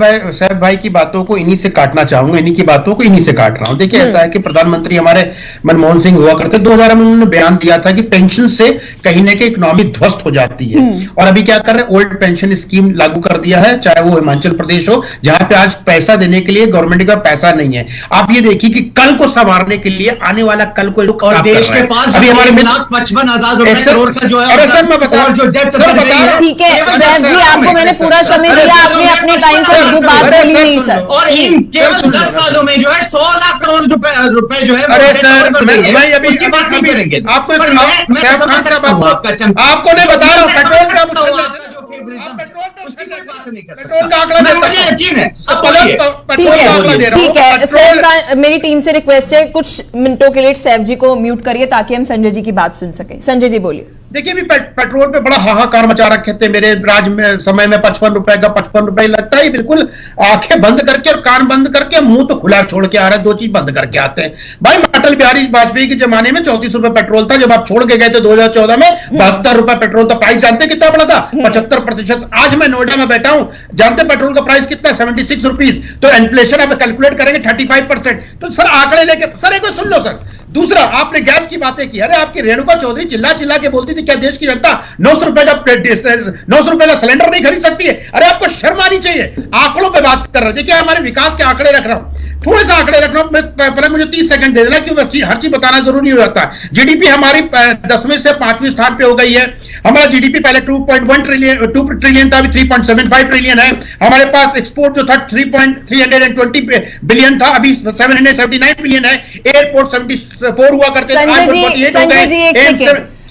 भाई की बातों को इन्हीं से काटना चाहूंगा, इन्हीं की बातों को इन्हीं से काट रहा हूं। देखिए ऐसा है कि प्रधानमंत्री हमारे मनमोहन सिंह हुआ करते, 2000 में उन्होंने बयान दिया था कि पेंशन से कहीं ना कहीं इकोनॉमी ध्वस्त हो जाती है, और अभी क्या कर रहे हैं, ओल्ड पेंशन स्कीम लागू कर दिया है, चाहे वो हिमाचल प्रदेश हो जहां पे आज पैसा देने के लिए गवर्नमेंट का पैसा नहीं है। आप ये देखिए कि कल को संवारने के लिए आने वाला कल को
और देश के पास
अभी हमारे
1,55,000 करोड़ का जो है,
अरे सर मैं बता
जो डेट
ठीक है सैफ जी, आपको मैंने पूरा समय दिया, आपने अपने टाइम पर दो बात बोली नहीं सर।
और इन केवल 10 सालों में जो है 100 लाख करोड़ रुपए जो है,
अरे सर मैं अभी
उसकी बात नहीं करेंगे
आपको
आपको
नहीं बता रहा हूँ, पेट्रोल का
पेट्रोल का आंकड़ा मुझे यकीन है।
ठीक है सैफ का, मेरी टीम से रिक्वेस्ट है कुछ मिनटों के लिए सैफ जी को म्यूट करिए ताकि हम संजय जी की बात सुन सके। संजय जी बोलिए।
देखिए अभी पेट्रोल पे बड़ा हाहाकार मचा रखे थे मेरे राज में समय में, 55 रुपए का 55 रुपए लगता है, बिल्कुल आंखें बंद करके और कान बंद करके मुंह तो खुला छोड़ के आ रहा है, दो चीज बंद करके आते हैं भाई। अटल बिहारी वाजपेयी के जमाने में 34 रुपए पेट्रोल था, जब आप छोड़ के गए थे 2014 में 72 रुपए पेट्रोल था। प्राइस जानते कितना बड़ा था? 75%। आज मैं नोएडा में बैठा हूं, जानते पेट्रोल का प्राइस कितना है? 76 रुपीज। तो इन्फ्लेशन आप कैलकुलेट करेंगे 35%। तो सर आंकड़े लेके सर एक बार सुन लो सर। दूसरा, आपने गैस की बातें की, अरे आपकी रेणुका चौधरी चिल्ला चिल्ला के बोलती थी क्या देश की जनता 900 रुपए का सिलेंडर नहीं खरीद सकती है? अरे आपको शर्म आनी चाहिए। आंकड़ों पे बात कर रहे थे, क्या हमारे विकास के आंकड़े रख रहा हूं, थोड़े से आंकड़े रख रहा हूं, पहले मुझे 30 सेकंड दे देना, क्योंकि हर चीज बताना जरूरी हो जाता है। जीडीपी हमारी 10वें से 5वें स्थान पे हो गई है। हमारा जीडीपी पहले 2 ट्रिलियन था, अभी 3.75 ट्रिलियन है। हमारे पास एक्सपोर्ट जो था 320 बिलियन था, अभी 779 बिलियन है। एयरपोर्ट 74 हुआ करते थे,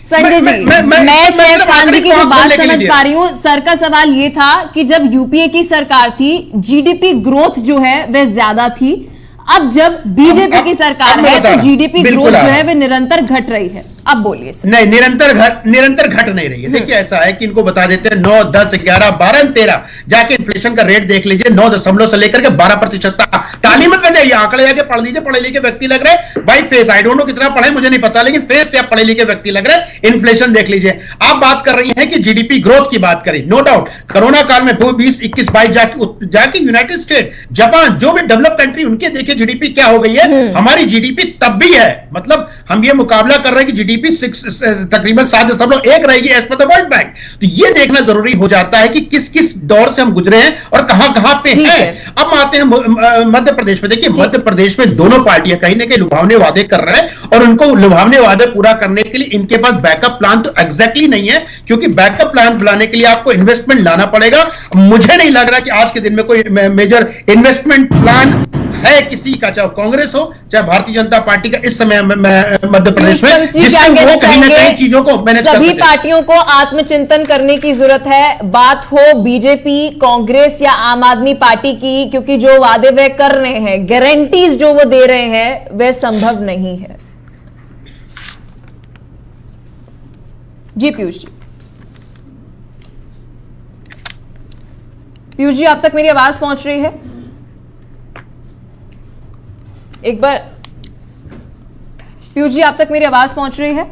संजय जी मैं सैफ खान जी की जो बात समझ पा रही हूं, सर का सवाल ये था कि जब यूपीए की सरकार थी जीडीपी ग्रोथ जो है वह ज्यादा थी, अब जब बीजेपी की सरकार है तो जीडीपी ग्रोथ जो है वह निरंतर घट रही है। अब बोलिए सर।
नहीं, निरंतर घट नहीं रही है। देखिए ऐसा है कि इनको बता देते हैं 9, 10, 11, 12, 13 जाके इन्फ्लेशन का रेट देख लीजिए, 9 दशमलव से लेकर के 12% तक। ताली मत बजाइए, आंकड़े जाके पढ़ लीजिए। पढ़े लिखे व्यक्ति लग रहे भाई, फेस आई डोंट नो कितना पढ़े मुझे नहीं पता, लेकिन फेस से आप पढ़े लिखे व्यक्ति लग रहे। इन्फ्लेशन देख लीजिए। आप बात कर रही हैं कि जीडीपी ग्रोथ की बात करें, नो डाउट कोरोना काल में 20, 21, 22 जाके यूनाइटेड स्टेट, जापान, जो भी डेवलप कंट्री, उनके देखिए जीडीपी क्या हो गई है। हमारी जीडीपी तब भी है, मतलब हम ये मुकाबला कर रहे हैं कि जीडीपी तकरीबन 7.1 रहेगी as per the world bank. तो ये देखना जरूरी हो जाता है कि किस किस दौर से हम गुजरे हैं और कहां कहां पे हैं। अब आते हैं मध्य प्रदेश में। देखिए मध्य प्रदेश में दोनों पार्टियां कहीं ना कहीं लुभावने वादे कर रहे हैं, और उनको लुभावने वादे पूरा करने के लिए इनके पास बैकअप प्लान तो एग्जैक्टली नहीं है, क्योंकि बैकअप प्लान बुलाने के लिए आपको इन्वेस्टमेंट लाना पड़ेगा। मुझे नहीं लग रहा कि आज के दिन में कोई मेजर इन्वेस्टमेंट प्लान है किसी का, चाहे कांग्रेस हो चाहे भारतीय जनता पार्टी का, इस समय मध्य प्रदेश में, जिससे वो कहीं ना कहीं चीजों को मैनेज कर सके।
सभी पार्टियों को आत्मचिंतन करने की जरूरत है, बात हो बीजेपी, कांग्रेस या आम आदमी पार्टी की, क्योंकि जो वादे वे कर रहे हैं, गारंटीज जो वो दे रहे हैं, वह संभव नहीं है। जी पीयूष जी। पीयूष जी, आप तक मेरी आवाज पहुंच रही है? एक बार पीयूष जी, आप तक मेरी आवाज पहुंच रही है?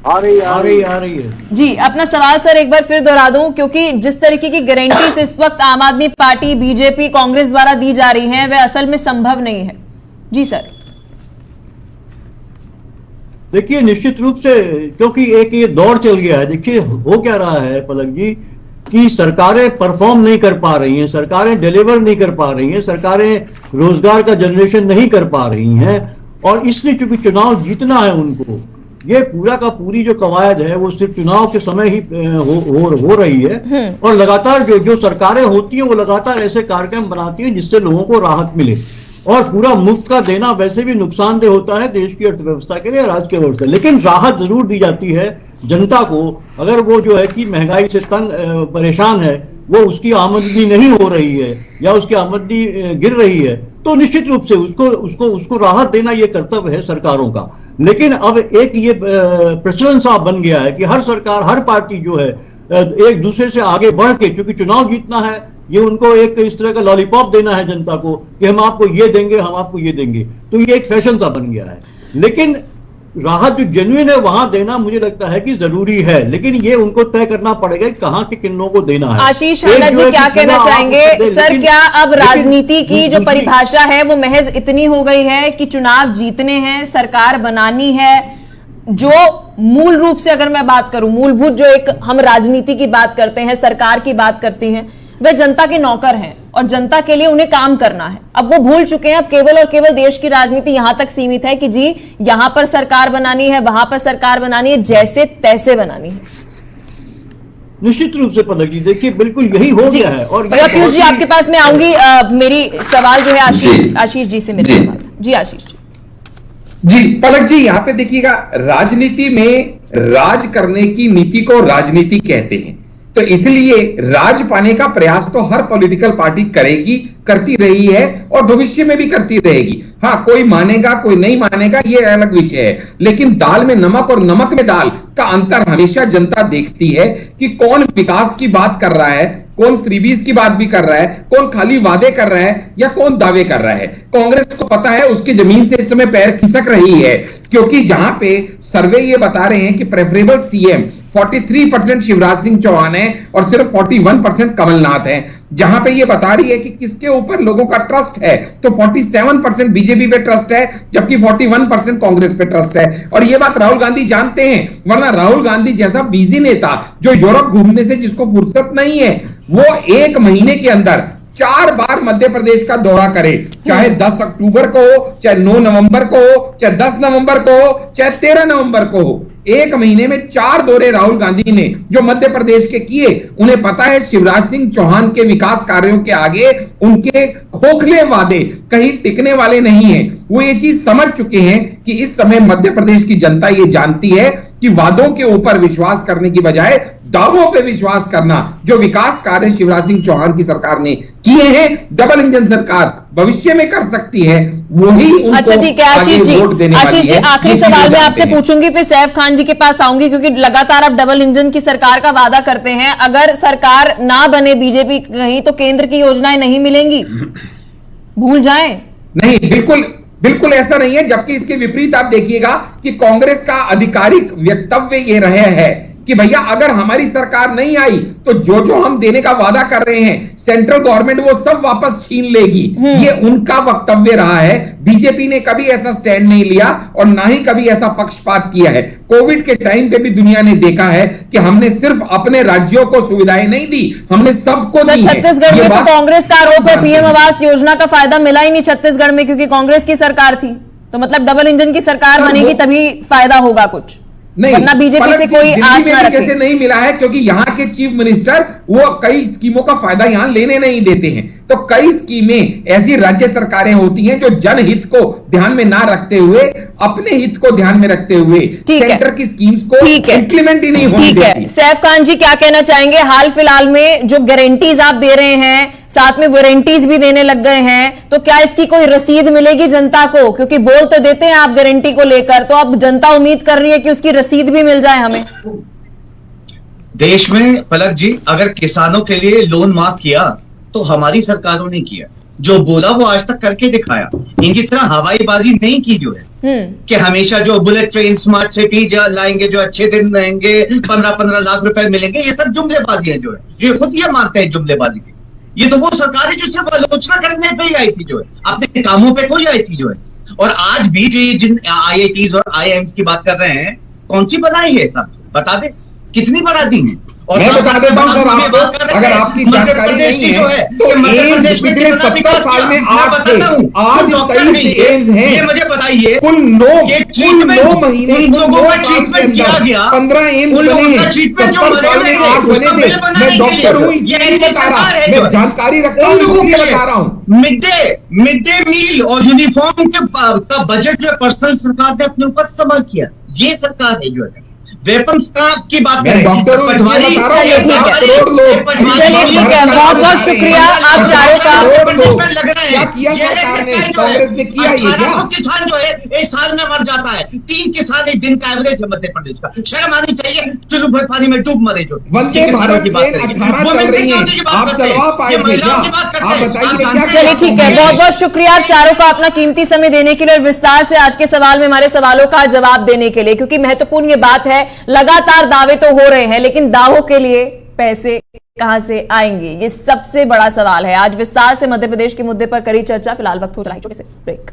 आ रही है
जी, अपना सवाल सर एक बार फिर दोहरा दूं, क्योंकि जिस तरीके की गारंटीज इस वक्त आम आदमी पार्टी, बीजेपी, कांग्रेस द्वारा दी जा रही हैं, वह असल में संभव नहीं है। जी सर।
देखिए, निश्चित रूप से क्योंकि एक ये दौर चल गया है। देखिए हो क्या रहा है पलक जी, कि सरकारें परफॉर्म नहीं कर पा रही हैं, सरकारें डिलीवर नहीं कर पा रही हैं, सरकारें रोजगार का जनरेशन नहीं कर पा रही हैं, और इसलिए चूंकि चुनाव जीतना है उनको, ये पूरा का पूरी जो कवायद है वो सिर्फ चुनाव के समय ही हो रही है। और लगातार जो सरकारें होती हैं वो लगातार ऐसे कार्यक्रम बनाती हैं जिससे लोगों को राहत मिले, और पूरा मुफ्त का देना वैसे भी नुकसानदेह होता है देश की अर्थव्यवस्था के लिए, राज्य की व्यवस्था। लेकिन राहत जरूर दी जाती है जनता को, अगर वो जो है कि महंगाई से तंग परेशान है, वो उसकी आमदनी नहीं हो रही है या उसकी आमदनी गिर रही है, तो निश्चित रूप से उसको राहत देना ये कर्तव्य है सरकारों का। लेकिन अब एक ये प्रचलन सा बन गया है कि हर सरकार, हर पार्टी जो है एक दूसरे से आगे बढ़ के, क्योंकि चुनाव जीतना है, ये उनको एक इस तरह का लॉलीपॉप देना है जनता को कि हम आपको ये देंगे, हम आपको ये देंगे, तो ये एक फैशन सा बन गया है। लेकिन राहत जो जेन्युइन है वहां देना मुझे लगता है कि जरूरी है, लेकिन ये उनको तय करना पड़ेगा कि कहां के किन लोगों को देना है।
आशीष हांडा जी, क्या कहना चाहेंगे सर? क्या अब राजनीति की जो परिभाषा है वो महज इतनी हो गई है कि चुनाव जीतने हैं, सरकार बनानी है, जो मूल रूप से अगर मैं बात करूं, मूलभूत जो एक हम राजनीति की बात करते हैं, सरकार की बात करती हैं, वे जनता के नौकर हैं और जनता के लिए उन्हें काम करना है। अब वो भूल चुके हैं, अब केवल और केवल देश की राजनीति यहां तक सीमित है कि जी यहां पर सरकार बनानी है, वहां पर सरकार बनानी है, जैसे तैसे बनानी है।
निश्चित रूप से पलक जी, देखिए बिल्कुल यही हो गया है। और
पीयूष जी, आपके पास मैं आऊंगी, मेरी सवाल जो है आशीष जी से मेरे सवाल। जी आशीष
जी, पलक जी, यहां पे देखिएगा, राजनीति में राज करने की नीति को राजनीति कहते हैं, तो इसलिए राज पाने का प्रयास तो हर पॉलिटिकल पार्टी करेगी, करती रही है और भविष्य में भी करती रहेगी। हाँ, कोई मानेगा कोई नहीं मानेगा ये अलग विषय है, लेकिन दाल में नमक और नमक में दाल का अंतर हमेशा जनता देखती है कि कौन विकास की बात कर रहा है, कौन फ्रीबीज की बात भी कर रहा है, कौन खाली वादे कर रहा है या कौन दावे कर रहा है। कांग्रेस को पता है उसकी जमीन से इस समय पैर खिसक रही है, क्योंकि जहां पे सर्वे ये बता रहे हैं कि प्रेफरेबल सीएम 43% शिवराज सिंह चौहान है और सिर्फ 41% कमलनाथ है। जहां पे ये बता रही है कि किसके ऊपर लोगों का ट्रस्ट है, तो 47% बीजेपी पे ट्रस्ट है, जबकि 41% कांग्रेस पे ट्रस्ट है। और ये बात राहुल गांधी जानते हैं, वरना राहुल गांधी जैसा बिजी नेता जो यूरोप घूमने से जिसको फुर्सत नहीं है, वो 1 महीने के अंदर 4 बार मध्य प्रदेश का दौरा करे, चाहे 10 अक्टूबर को हो, चाहे 9 नवंबर को हो, चाहे 10 नवंबर को हो, चाहे 13 नवंबर को हो। 1 महीने में 4 दौरे राहुल गांधी ने जो मध्य प्रदेश के किए, उन्हें पता है शिवराज सिंह चौहान के विकास कार्यों के आगे उनके खोखले वादे कहीं टिकने वाले नहीं हैं। वो ये चीज समझ चुके हैं कि इस समय मध्य प्रदेश की जनता ये जानती है कि वादों के ऊपर विश्वास करने की बजाय दावों पे विश्वास करना, जो विकास कार्य शिवराज सिंह चौहान की सरकार ने किए हैं, डबल इंजन सरकार भविष्य में कर सकती है, वही उनको
अच्छा ठीक है आशीष जी, आशीष जी आखिरी सवाल मैं आपसे पूछूंगी, फिर सैफ खान जी के पास आऊंगी, क्योंकि लगातार आप डबल इंजन की सरकार का वादा करते हैं। अगर सरकार ना बने बीजेपी कहीं, तो केंद्र की योजनाएं नहीं मिलेंगी, भूल जाएं?
नहीं, बिल्कुल ऐसा नहीं है। जबकि इसके विपरीत आप देखिएगा कि कांग्रेस का आधिकारिक वक्तव्य ये रहे है कि भैया अगर हमारी सरकार नहीं आई तो जो हम देने का वादा कर रहे हैं सेंट्रल गवर्नमेंट वो सब वापस छीन लेगी। ये उनका वक्तव्य रहा है। बीजेपी ने कभी ऐसा स्टैंड नहीं लिया और ना ही कभी ऐसा पक्षपात किया है। कोविड के टाइम पे भी दुनिया ने देखा है कि हमने सिर्फ अपने राज्यों को सुविधाएं नहीं दी, हमने सबको दी।
छत्तीसगढ़ में तो कांग्रेस का आरोप है पीएम आवास योजना का फायदा मिला ही नहीं छत्तीसगढ़ में, क्योंकि कांग्रेस की सरकार थी। तो मतलब डबल इंजन की सरकार बनेगी तभी फायदा होगा कुछ,
नहीं,
वरना बीजेपी से कोई आस ना रखे।
जैसे नहीं मिला है, क्योंकि यहाँ के चीफ मिनिस्टर वो कई स्कीमों का फायदा यहाँ लेने नहीं देते हैं। तो कई स्कीमें ऐसी राज्य सरकारें होती हैं जो जनहित को ध्यान में ना रखते हुए, अपने हित को ध्यान में रखते हुए सेंटर की स्कीम्स को इंप्लीमेंट ही नहीं होने देती।
सैफ खान जी क्या कहना चाहेंगे? हाल फिलहाल में जो गारंटीज आप दे रहे हैं, साथ में वारंटीज भी देने लग गए हैं, तो क्या इसकी कोई रसीद मिलेगी जनता को? क्योंकि बोल तो देते हैं आप गारंटी को लेकर, तो अब जनता उम्मीद कर रही है कि उसकी रसीद भी मिल जाए हमें।
देश में पलक जी, अगर किसानों के लिए लोन माफ किया तो हमारी सरकारों ने किया, जो बोला वो आज तक करके दिखाया। इनकी तरह हवाईबाजी नहीं की जो है कि हमेशा जो बुलेट ट्रेन, स्मार्ट सिटी लाएंगे, जो अच्छे दिन रहेंगे, 15-15 लाख रुपए मिलेंगे, ये सब जुमलेबाजी है जो है, जो खुद ये मानते हैं जुमलेबाजी की। ये तो वो सरकार है जो सिर्फ आलोचना करने पे ही आई थी जो है, अपने कामों पे कोई आई थी जो है। और आज भी जो ये जिन IITs और IIMs की बात कर रहे हैं, कौन सी बनाई है सब बता दे, कितनी बना दी है? और
मैं बता देता हूं सर आपको, अगर आपकी जानकारी नहीं है तो एम्स पिछले 70 साल में 8 थे, आज 23 एम्स हैं।
ये मुझे बताइए,
कुल 9 महीने
उन लोगों का ट्रीटमेंट किया गया,
15 एम्स बने हैं, 70 साल में 8 बने थे। मैं डॉक्टर हूं इसलिए नहीं बता रहा, मैं जानकारी रखता हूं इसलिए बता रहा हूं।
मिड डे मील और यूनिफॉर्म का बजट जो पर्सनल सरकार ने अपने ऊपर इस्तेमाल किया, ये सरकार है जो है। वेपन्स की बात करें,
डॉक्टर
चलिए ठीक है, बहुत बहुत शुक्रिया आप चारों का।
लग रहा है कांग्रेस ने किया, 1800 किसान जो है एक साल में मर जाता है, 3 किसान एक दिन का एवरेज है मध्य प्रदेश का। शर्म आनी चाहिए, चुलू भर पानी में डूब मरे जो।
वंदे भारत ट्रेन 18 चल रही है, आप चलवा पाए थे क्या? आप बताइए क्या?
चलिए ठीक है, बहुत बहुत शुक्रिया आप चारों का अपना कीमती समय देने के लिए और विस्तार से आज के सवाल में हमारे सवालों का जवाब देने के लिए, क्योंकि महत्वपूर्ण ये बात है, लगातार दावे तो हो रहे हैं लेकिन दावों के लिए पैसे कहां से आएंगे, ये सबसे बड़ा सवाल है। आज विस्तार से मध्य प्रदेश के मुद्दे पर करी चर्चा। फिलहाल वक्त हो चला छोटे से ब्रेक।